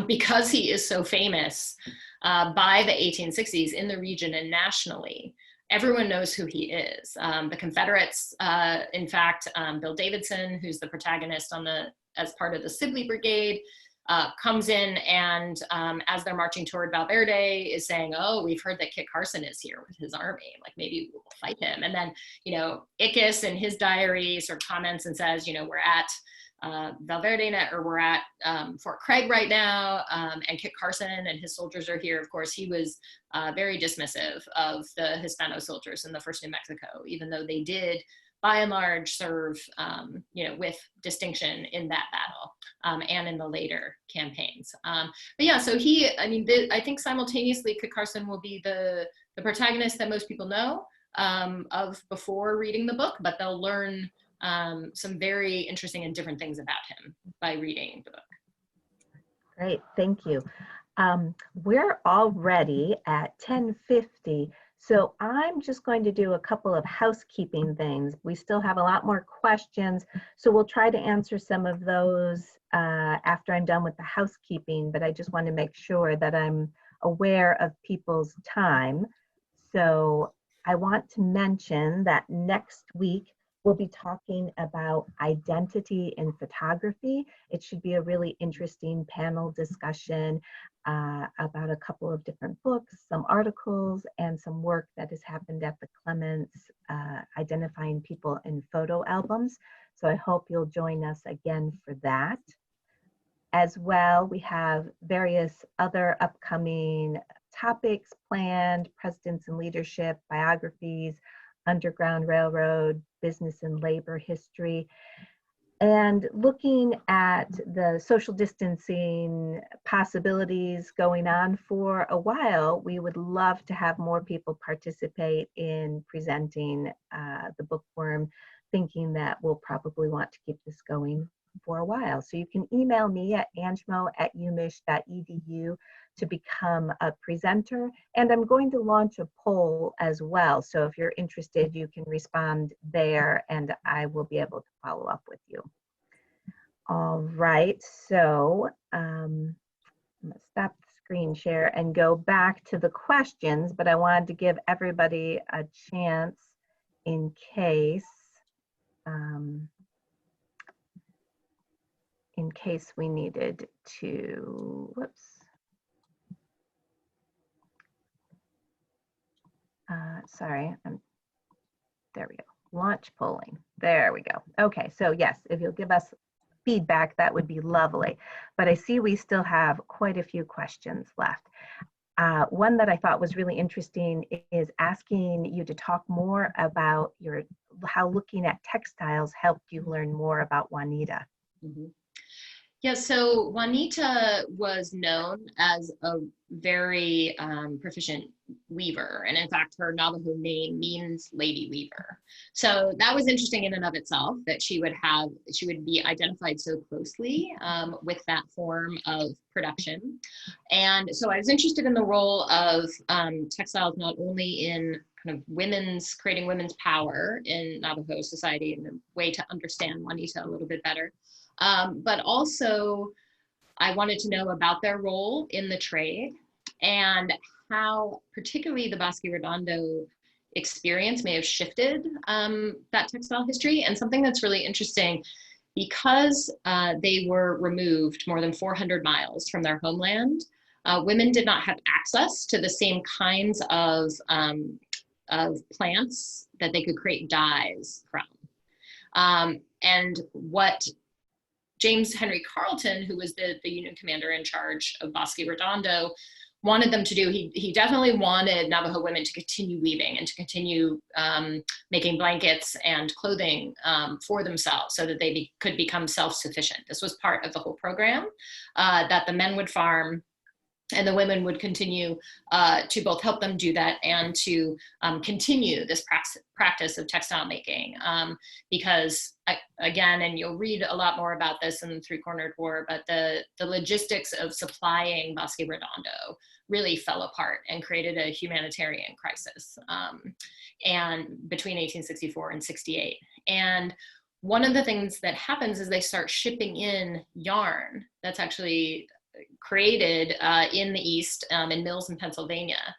Because he is so famous by the 1860s in the region and nationally, everyone knows who he is. The Confederates, in fact, Bill Davidson, who's the protagonist as part of the Sibley Brigade, comes in and as they're marching toward Valverde is saying, oh, we've heard that Kit Carson is here with his army, like maybe we'll fight him. And then, Ickes in his diary sort of comments and says, we're at Valverde, or we're at Fort Craig right now, and Kit Carson and his soldiers are here. Of course, he was very dismissive of the Hispano soldiers in the first New Mexico, even though they did, by and large, serve, with distinction in that battle and in the later campaigns. But yeah, so I think simultaneously, Kit Carson will be the protagonist that most people know of before reading the book, but they'll learn some very interesting and different things about him by reading the book. Great, thank you. We're already at 10:50, so I'm just going to do a couple of housekeeping things. We still have a lot more questions, so we'll try to answer some of those after I'm done with the housekeeping, but I just want to make sure that I'm aware of people's time. So I want to mention that next week, we'll be talking about identity in photography. It should be a really interesting panel discussion about a couple of different books, some articles, and some work that has happened at the Clements identifying people in photo albums. So I hope you'll join us again for that. As well, we have various other upcoming topics planned: presidents and leadership, biographies, Underground Railroad, business and labor history, and looking at the social distancing possibilities going on for a while. We would love to have more people participate in presenting the Bookworm, thinking that we'll probably want to keep this going for a while. So you can email me at angmo@umich.edu to become a presenter. And I'm going to launch a poll as well. So if you're interested, you can respond there and I will be able to follow up with you. All right, so I'm gonna stop the screen share and go back to the questions, but I wanted to give everybody a chance in case we needed to, whoops. Sorry, there we go. Launch polling. There we go. Okay, so yes, if you'll give us feedback, that would be lovely. But I see we still have quite a few questions left. One that I thought was really interesting is asking you to talk more about how looking at textiles helped you learn more about Juanita. Mhm. Yeah, so Juanita was known as a very proficient weaver. And in fact, her Navajo name means lady weaver. So that was interesting in and of itself, that she would be identified so closely with that form of production. And so I was interested in the role of textiles, not only in kind of creating women's power in Navajo society, and a way to understand Juanita a little bit better. But also, I wanted to know about their role in the trade and how particularly the Bosque Redondo experience may have shifted that textile history. And something that's really interesting, because they were removed more than 400 miles from their homeland, women did not have access to the same kinds of plants that they could create dyes from. And what James Henry Carleton, who was the Union commander in charge of Bosque Redondo, wanted them to do, he definitely wanted Navajo women to continue weaving and to continue making blankets and clothing for themselves, so that they could become self-sufficient. This was part of the whole program, that the men would farm and the women would continue to both help them do that and to continue this practice of textile making. Because again, and you'll read a lot more about this in the Three-Cornered War, but the logistics of supplying Bosque Redondo really fell apart and created a humanitarian crisis and between 1864 and 68. And one of the things that happens is they start shipping in yarn that's actually created in the East in mills in Pennsylvania,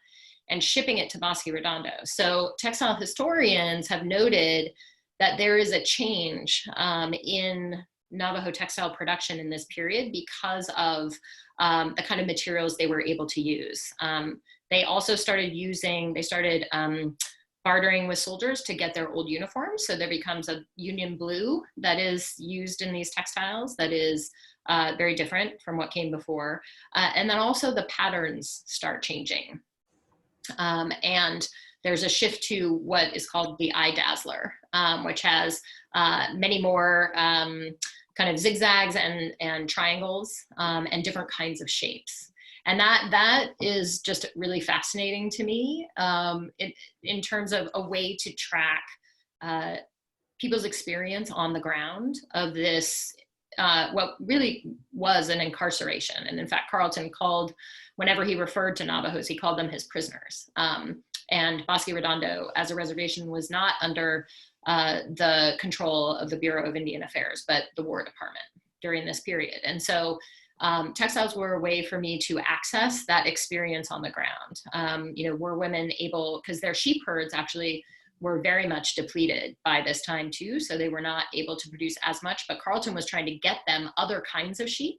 and shipping it to Bosque Redondo. So textile historians have noted that there is a change in Navajo textile production in this period because of the kind of materials they were able to use. They also started bartering with soldiers to get their old uniforms. So there becomes a Union blue that is used in these textiles that is very different from what came before. And then also the patterns start changing. And there's a shift to what is called the eye dazzler, which has many more kind of zigzags and triangles and different kinds of shapes. And that is just really fascinating to me in terms of a way to track people's experience on the ground of this, what really was an incarceration. And in fact, Carleton called, whenever he referred to Navajos, he called them his prisoners. And Bosque Redondo, as a reservation, was not under the control of the Bureau of Indian Affairs, but the War Department during this period. And so textiles were a way for me to access that experience on the ground. Were women able, because their sheep herds actually were very much depleted by this time too, so they were not able to produce as much, but Carleton was trying to get them other kinds of sheep,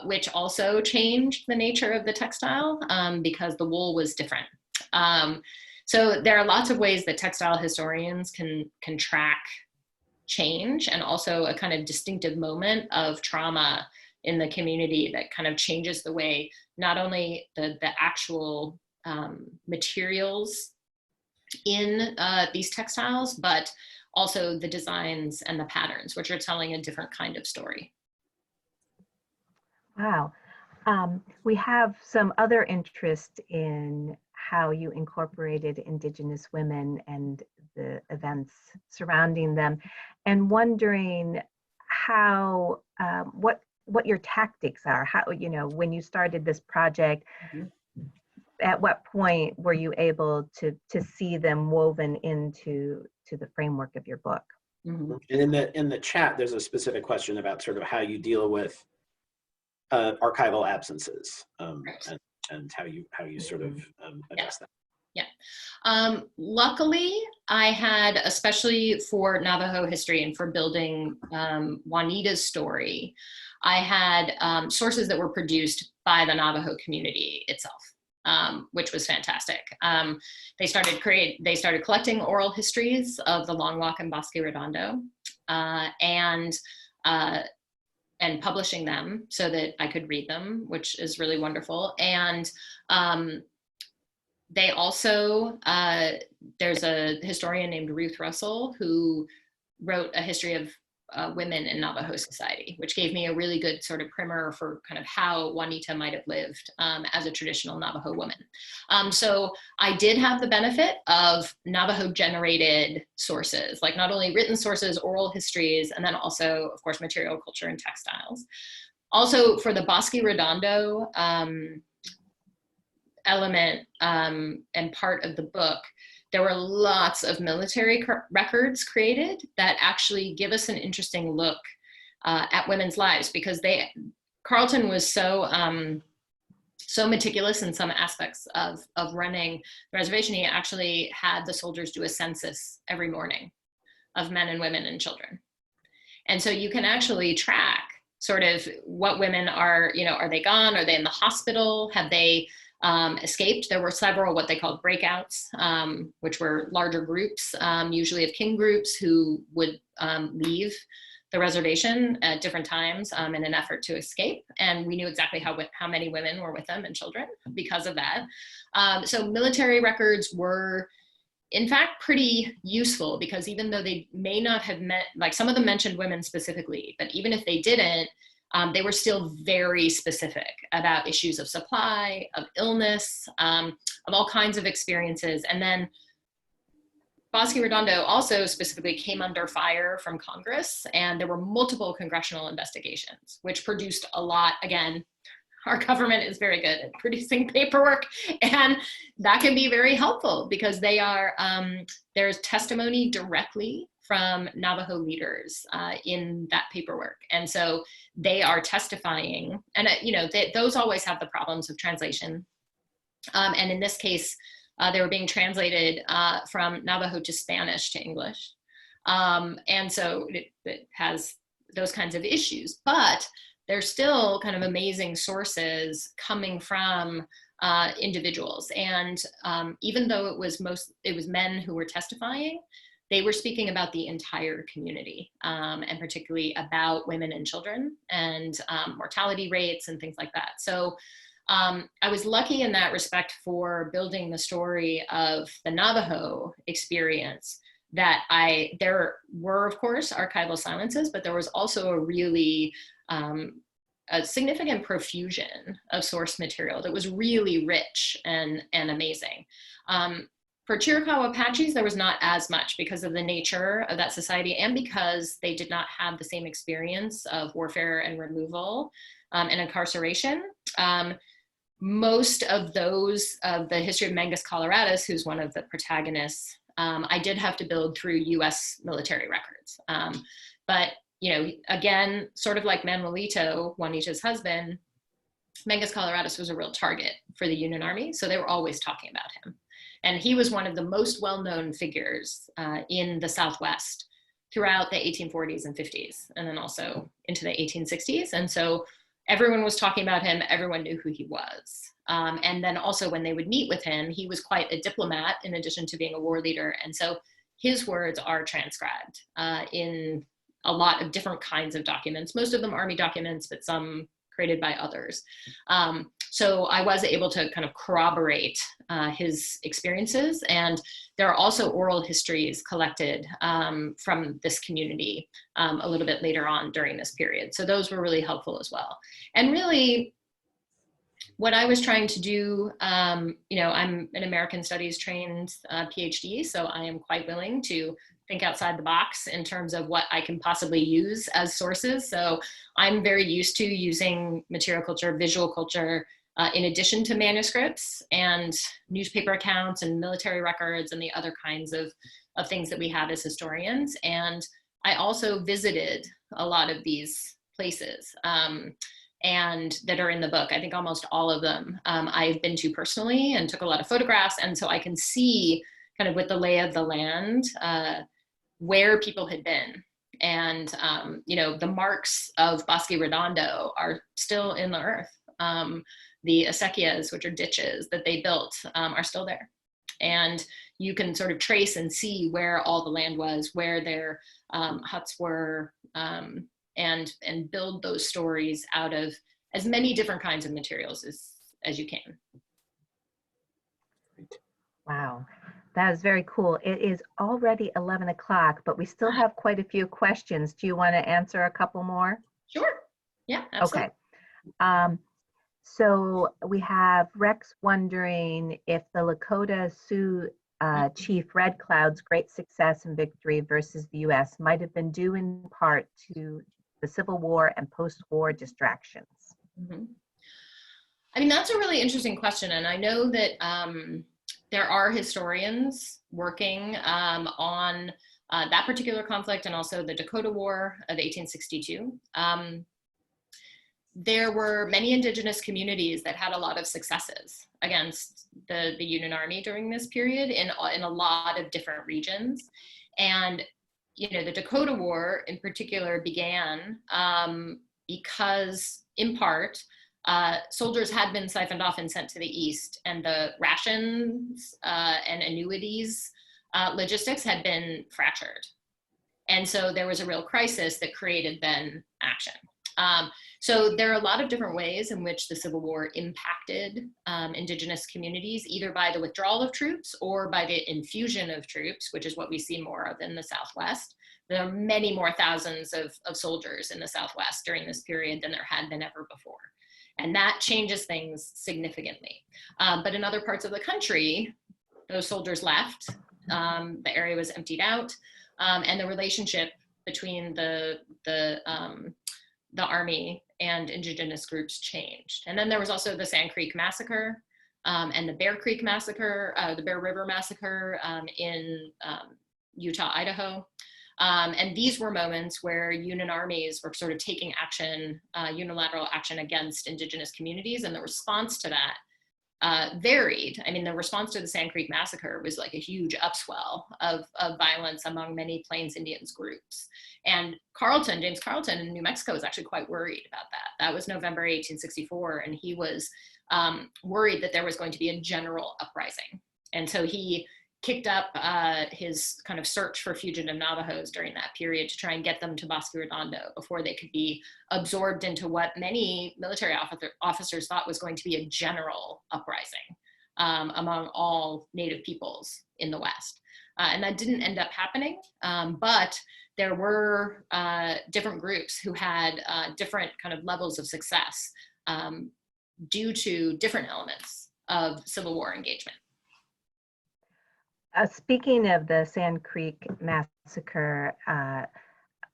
which also changed the nature of the textile because the wool was different. So there are lots of ways that textile historians can track change, and also a kind of distinctive moment of trauma in the community that kind of changes the way not only the actual materials in these textiles, but also the designs and the patterns, which are telling a different kind of story. Wow. We have some other interest in how you incorporated Indigenous women and the events surrounding them, and wondering how, what your tactics are. How, when you started this project, at what point were you able to see them woven into the framework of your book? Mm-hmm. And in the chat, there's a specific question about sort of how you deal with archival absences and how you sort of address that. Yeah. Luckily, I had, especially for Navajo history and for building Juanita's story, I had sources that were produced by the Navajo community itself, which was fantastic. They started collecting oral histories of the Long Walk in Bosque Redondo, and and publishing them so that I could read them, which is really wonderful. And they also, there's a historian named Ruth Russell who wrote a history of women in Navajo society, which gave me a really good sort of primer for kind of how Juanita might have lived as a traditional Navajo woman. So I did have the benefit of Navajo generated sources, like not only written sources, oral histories, and then also, of course, material culture and textiles. Also for the Bosque Redondo element and part of the book, there were lots of military records created that actually give us an interesting look at women's lives, because Carlton was so meticulous in some aspects of running the reservation. He actually had the soldiers do a census every morning of men and women and children. And so you can actually track sort of what women are, are they gone? Are they in the hospital? Have they escaped? There were several what they called breakouts, which were larger groups, usually of kin groups, who would leave the reservation at different times in an effort to escape. And we knew exactly how many women were with them and children because of that. So military records were, in fact, pretty useful, because even though they may not have like some of them mentioned women specifically, but even if they didn't, they were still very specific about issues of supply, of illness, of all kinds of experiences. And then Bosque Redondo also specifically came under fire from Congress, and there were multiple congressional investigations, which produced a lot. Again, our government is very good at producing paperwork, and that can be very helpful, because there's testimony directly from Navajo leaders in that paperwork. And so they are testifying, and those always have the problems of translation. And in this case, they were being translated from Navajo to Spanish to English. And so it has those kinds of issues, but there's still kind of amazing sources coming from individuals. And even though it was men who were testifying, they were speaking about the entire community, and particularly about women and children and mortality rates and things like that. So I was lucky in that respect for building the story of the Navajo experience, that there were, of course, archival silences, but there was also a really a significant profusion of source material that was really rich and amazing. For Chiricahua Apaches, there was not as much because of the nature of that society, and because they did not have the same experience of warfare and removal and incarceration. Most of those of the history of Mangus Coloradus, who's one of the protagonists, I did have to build through US military records. But, again, sort of like Manuelito, Juanita's husband, Mangus Coloradus was a real target for the Union Army. So they were always talking about him. And he was one of the most well-known figures in the Southwest throughout the 1840s and 50s, and then also into the 1860s. And so everyone was talking about him. Everyone knew who he was. And then also when they would meet with him, he was quite a diplomat in addition to being a war leader. And so his words are transcribed in a lot of different kinds of documents, most of them Army documents, but some created by others. So I was able to kind of corroborate his experiences. And there are also oral histories collected from this community a little bit later on during this period. So those were really helpful as well. And really, what I was trying to do, I'm an American Studies trained PhD, so I am quite willing to think outside the box in terms of what I can possibly use as sources. So I'm very used to using material culture, visual culture, in addition to manuscripts and newspaper accounts and military records and the other kinds of things that we have as historians. And I also visited a lot of these places and that are in the book. I think almost all of them I've been to personally and took a lot of photographs. And so I can see kind of with the lay of the land where people had been. And, the marks of Bosque Redondo are still in the earth. The acequias, which are ditches that they built, are still there. And you can sort of trace and see where all the land was, where their huts were, and build those stories out of as many different kinds of materials as you can. Wow, that is very cool. It is already 11 o'clock, but we still have quite a few questions. Do you want to answer a couple more? Sure. Yeah, absolutely. Okay. So we have Rex wondering if the Lakota Sioux Chief Red Cloud's great success and victory versus the U.S. might have been due in part to the Civil War and post-war distractions. Mm-hmm. I mean, that's a really interesting question. And I know that there are historians working on that particular conflict and also the Dakota War of 1862. There were many indigenous communities that had a lot of successes against the Union Army during this period in a lot of different regions. And, you know, the Dakota War in particular began because, in part, soldiers had been siphoned off and sent to the East, and the rations and annuities logistics had been fractured. And so there was a real crisis that created then action. So there are a lot of different ways in which the Civil War impacted indigenous communities, either by the withdrawal of troops or by the infusion of troops, which is what we see more of in the Southwest. There are many more thousands of soldiers in the Southwest during this period than there had been ever before. And that changes things significantly. But in other parts of the country, those soldiers left, the area was emptied out, and the relationship between the Army and indigenous groups changed. And then there was also the Sand Creek Massacre and the Bear Creek Massacre, the Bear River Massacre in Utah, Idaho. And these were moments where Union armies were sort of taking action, unilateral action against indigenous communities, and the response to that varied. I mean, the response to the Sand Creek Massacre was like a huge upswell of violence among many Plains Indians groups. And James Carleton in New Mexico was actually quite worried about that. That was November 1864, and he was worried that there was going to be a general uprising. And so he kicked up his kind of search for fugitive Navajos during that period to try and get them to Bosque Redondo before they could be absorbed into what many military officers thought was going to be a general uprising among all Native peoples in the West. And that didn't end up happening, but there were different groups who had different kind of levels of success due to different elements of Civil War engagement. Speaking of the Sand Creek Massacre,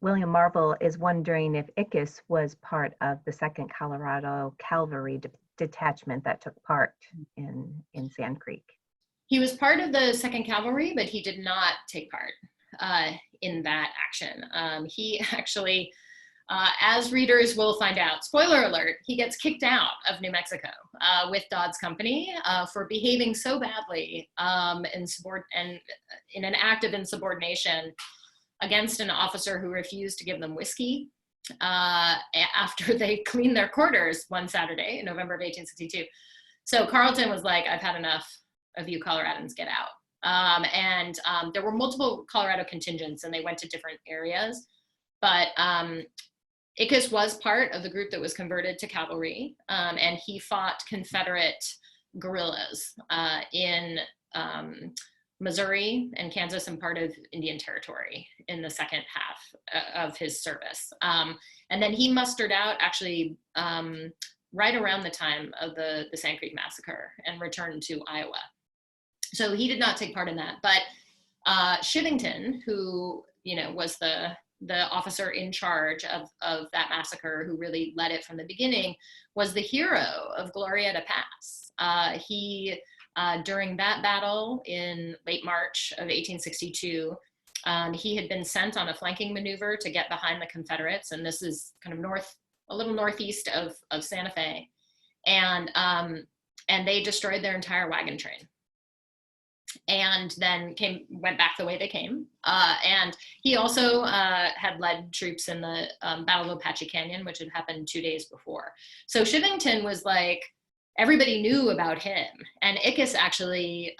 William Marvel is wondering if Ickes was part of the 2nd Colorado Cavalry detachment that took part in Sand Creek. He was part of the 2nd Cavalry, but he did not take part in that action. He actually, as readers will find out, spoiler alert, he gets kicked out of New Mexico with Dodd's company for behaving so badly and in an act of insubordination against an officer who refused to give them whiskey after they cleaned their quarters one Saturday in November of 1862. So Carleton was like, I've had enough of you Coloradans, get out. And there were multiple Colorado contingents and they went to different areas, but Ickes was part of the group that was converted to cavalry, and he fought Confederate guerrillas in Missouri and Kansas and part of Indian Territory in the second half of his service. And then he mustered out actually right around the time of the Sand Creek Massacre and returned to Iowa. So he did not take part in that, but Shivington, who was the officer in charge of that massacre, who really led it from the beginning, was the hero of Glorieta Pass. He, during that battle in late March of 1862, he had been sent on a flanking maneuver to get behind the Confederates, and this is kind of a little northeast of Santa Fe, and they destroyed their entire wagon train. And then went back the way they came. And he also had led troops in the Battle of Apache Canyon, which had happened 2 days before. So Shivington was like, everybody knew about him. And Ickes actually,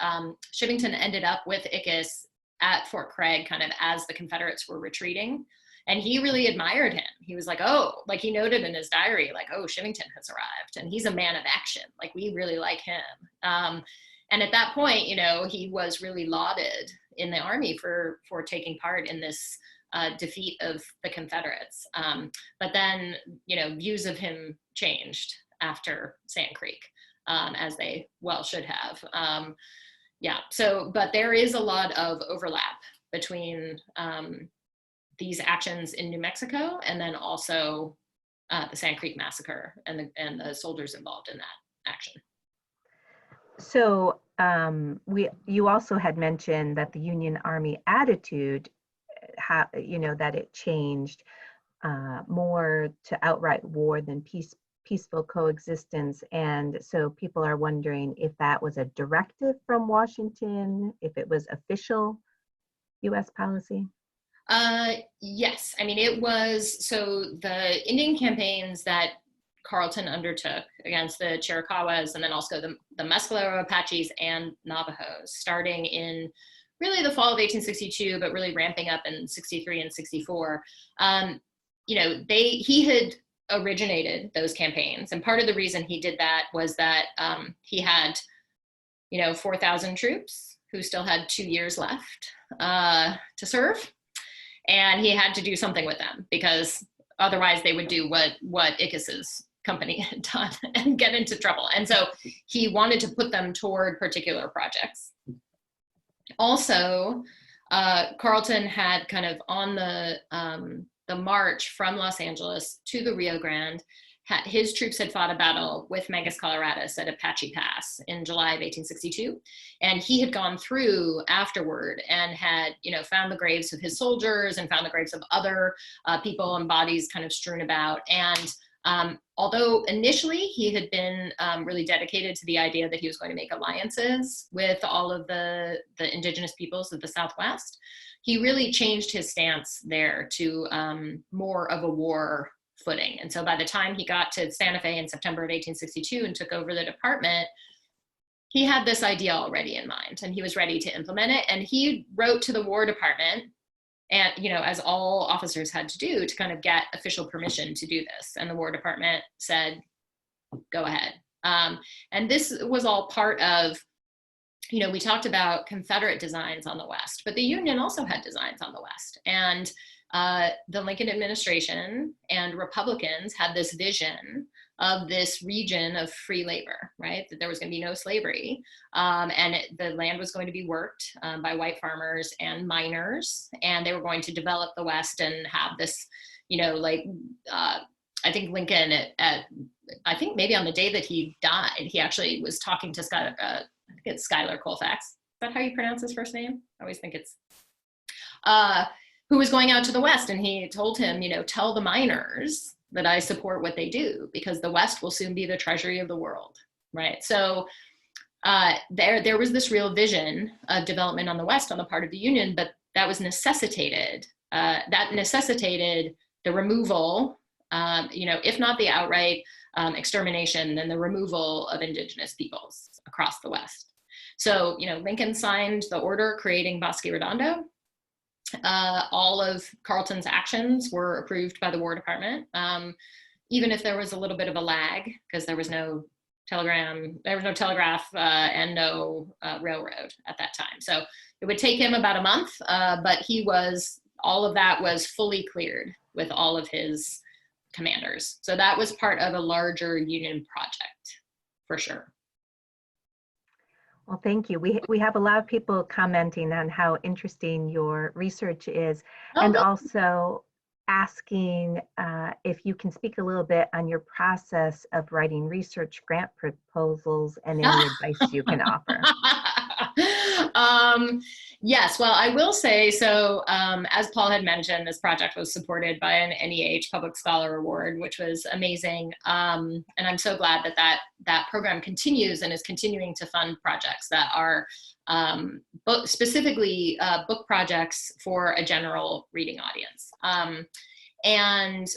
Shivington ended up with Ickes at Fort Craig kind of as the Confederates were retreating. And he really admired him. He was like, oh, like he noted in his diary, like, oh, Shivington has arrived and he's a man of action. Like, we really like him. And at that point, you know, he was really lauded in the army for taking part in this defeat of the Confederates. But then, you know, views of him changed after Sand Creek, as they well should have. Yeah, so, but there is a lot of overlap between these actions in New Mexico and then also the Sand Creek Massacre and the soldiers involved in that action. So you also had mentioned that the Union Army attitude, you know, that it changed more to outright war than peaceful coexistence. And so people are wondering if that was a directive from Washington, if it was official US policy. Yes, I mean, it was, so the Indian campaigns that Carleton undertook against the Chiricahuas and then also the Mescalero Apaches and Navajos, starting in really the fall of 1862, but really ramping up in 63 and 64. You know, he had originated those campaigns. And part of the reason he did that was that he had, you know, 4,000 troops who still had 2 years left to serve. And he had to do something with them because otherwise they would do what Ickes's company had done and get into trouble. And so he wanted to put them toward particular projects. Also, Carleton had kind of on the march from Los Angeles to the Rio Grande, his troops had fought a battle with Mangus Coloradus at Apache Pass in July of 1862. And he had gone through afterward and had, you know, found the graves of his soldiers and found the graves of other people and bodies kind of strewn about. And although initially he had been really dedicated to the idea that he was going to make alliances with all of the indigenous peoples of the Southwest, he really changed his stance there to more of a war footing. And so by the time he got to Santa Fe in September of 1862 and took over the department, he had this idea already in mind and he was ready to implement it. And he wrote to the War Department, and, you know, as all officers had to do, to kind of get official permission to do this. And the War Department said, go ahead. And this was all part of, you know, we talked about Confederate designs on the West, but the Union also had designs on the West. And the Lincoln administration and Republicans had this vision of this region of free labor, right? That there was going to be no slavery, and the land was going to be worked by white farmers and miners, and they were going to develop the West and have this, you know, like, I think Lincoln I think maybe on the day that he died, he actually was talking to I think it's Schuyler Colfax. Is that how you pronounce his first name? I always think it's, who was going out to the West, and he told him, you know, tell the miners that I support what they do because the West will soon be the treasury of the world, right? So there was this real vision of development on the West on the part of the Union, but that was necessitated. That necessitated the removal, you know, if not the outright extermination, then the removal of indigenous peoples across the West. So, you know, Lincoln signed the order creating Bosque Redondo. All of Carleton's actions were approved by the War Department, even if there was a little bit of a lag because there was no telegraph and no railroad at that time. So it would take him about a month, but all of that was fully cleared with all of his commanders. So that was part of a larger Union project, for sure. Well, thank you. We have a lot of people commenting on how interesting your research is, and also asking if you can speak a little bit on your process of writing research grant proposals and any advice you can offer. Yes, well, I will say, so as Paul had mentioned, this project was supported by an NEH Public Scholar Award, which was amazing. And I'm so glad that program continues and is continuing to fund projects that are specifically book projects for a general reading audience. And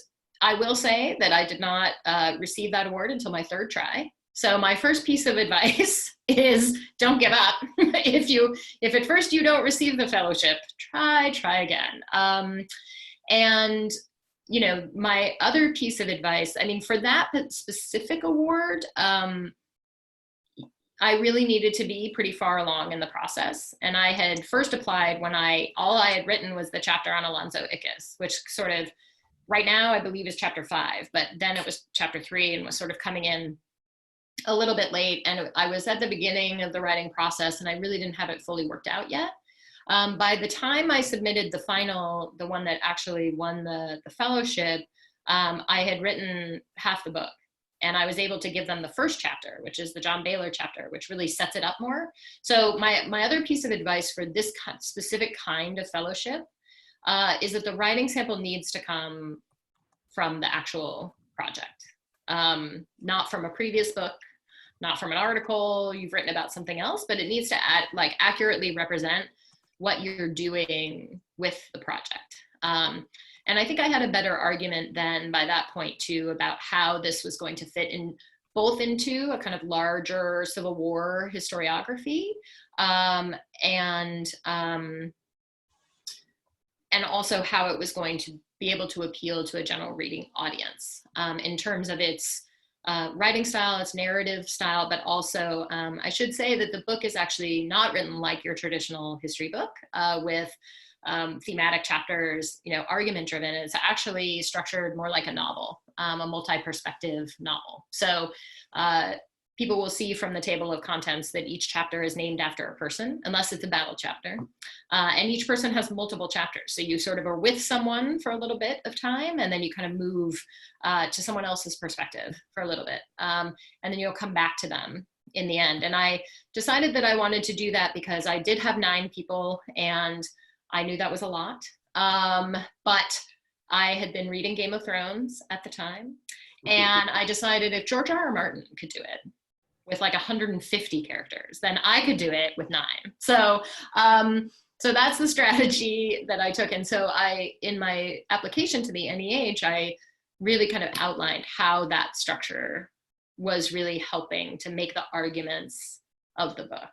I will say that I did not receive that award until my third try. So my first piece of advice is don't give up. If at first you don't receive the fellowship, try again. And, you know, my other piece of advice, I mean, for that specific award, I really needed to be pretty far along in the process. And I had first applied when all I had written was the chapter on Alonzo Ickes, which sort of right now I believe is chapter 5, but then it was chapter 3 and was sort of coming in a little bit late. And I was at the beginning of the writing process and I really didn't have it fully worked out yet. By the time I submitted the one that actually won the fellowship, I had written half the book. And I was able to give them the first chapter, which is the John Baylor chapter, which really sets it up more. So my other piece of advice for this specific kind of fellowship is that the writing sample needs to come from the actual project, not from a previous book, not from an article you've written about something else, but it needs to accurately represent what you're doing with the project. And I think I had a better argument then by that point too about how this was going to fit in both into a kind of larger Civil War historiography and also how it was going to be able to appeal to a general reading audience in terms of its writing style, its narrative style, but also I should say that the book is actually not written like your traditional history book with thematic chapters, you know, argument driven. It's actually structured more like a novel, a multi-perspective novel. So people will see from the table of contents that each chapter is named after a person, unless it's a battle chapter. And each person has multiple chapters. So you sort of are with someone for a little bit of time, and then you kind of move to someone else's perspective for a little bit. And then you'll come back to them in the end. And I decided that I wanted to do that because I did have 9 people, and I knew that was a lot. But I had been reading Game of Thrones at the time. And I decided if George R.R. Martin could do it with like 150 characters, then I could do it with 9. So, so that's the strategy that I took. And so in my application to the NEH, I really kind of outlined how that structure was really helping to make the arguments of the book.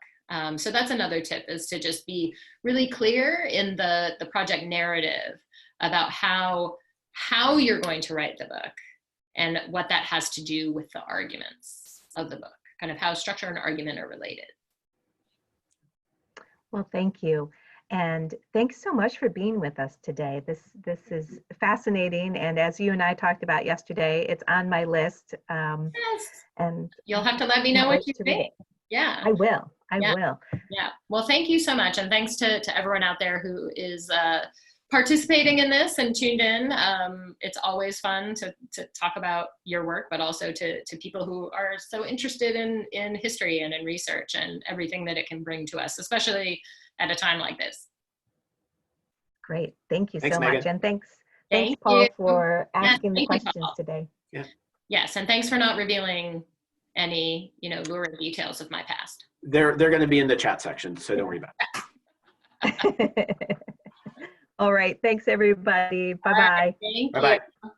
So that's another tip, is to just be really clear in the project narrative about how you're going to write the book and what that has to do with the arguments of the book, kind of how structure and argument are related. Well, thank you. And thanks so much for being with us today. This is fascinating. And as you and I talked about yesterday, it's on my list. Yes. And you'll have to let me know what you think. Yeah. I will. I will. Yeah. Well, thank you so much. And thanks to everyone out there who is participating in this and tuned in. It's always fun to talk about your work, but also to people who are so interested in history and in research and everything that it can bring to us, especially at a time like this. Great. Thank you Thanks, so Megan. much. And thanks Thank Paul, you. for asking the thank you, questions Paul. today. Yeah. Yes, and thanks for not revealing any, lurid details of my past. They're going to be in the chat section, so don't worry about it. All right. Thanks, everybody. Bye-bye. Right, thank you. Bye-bye.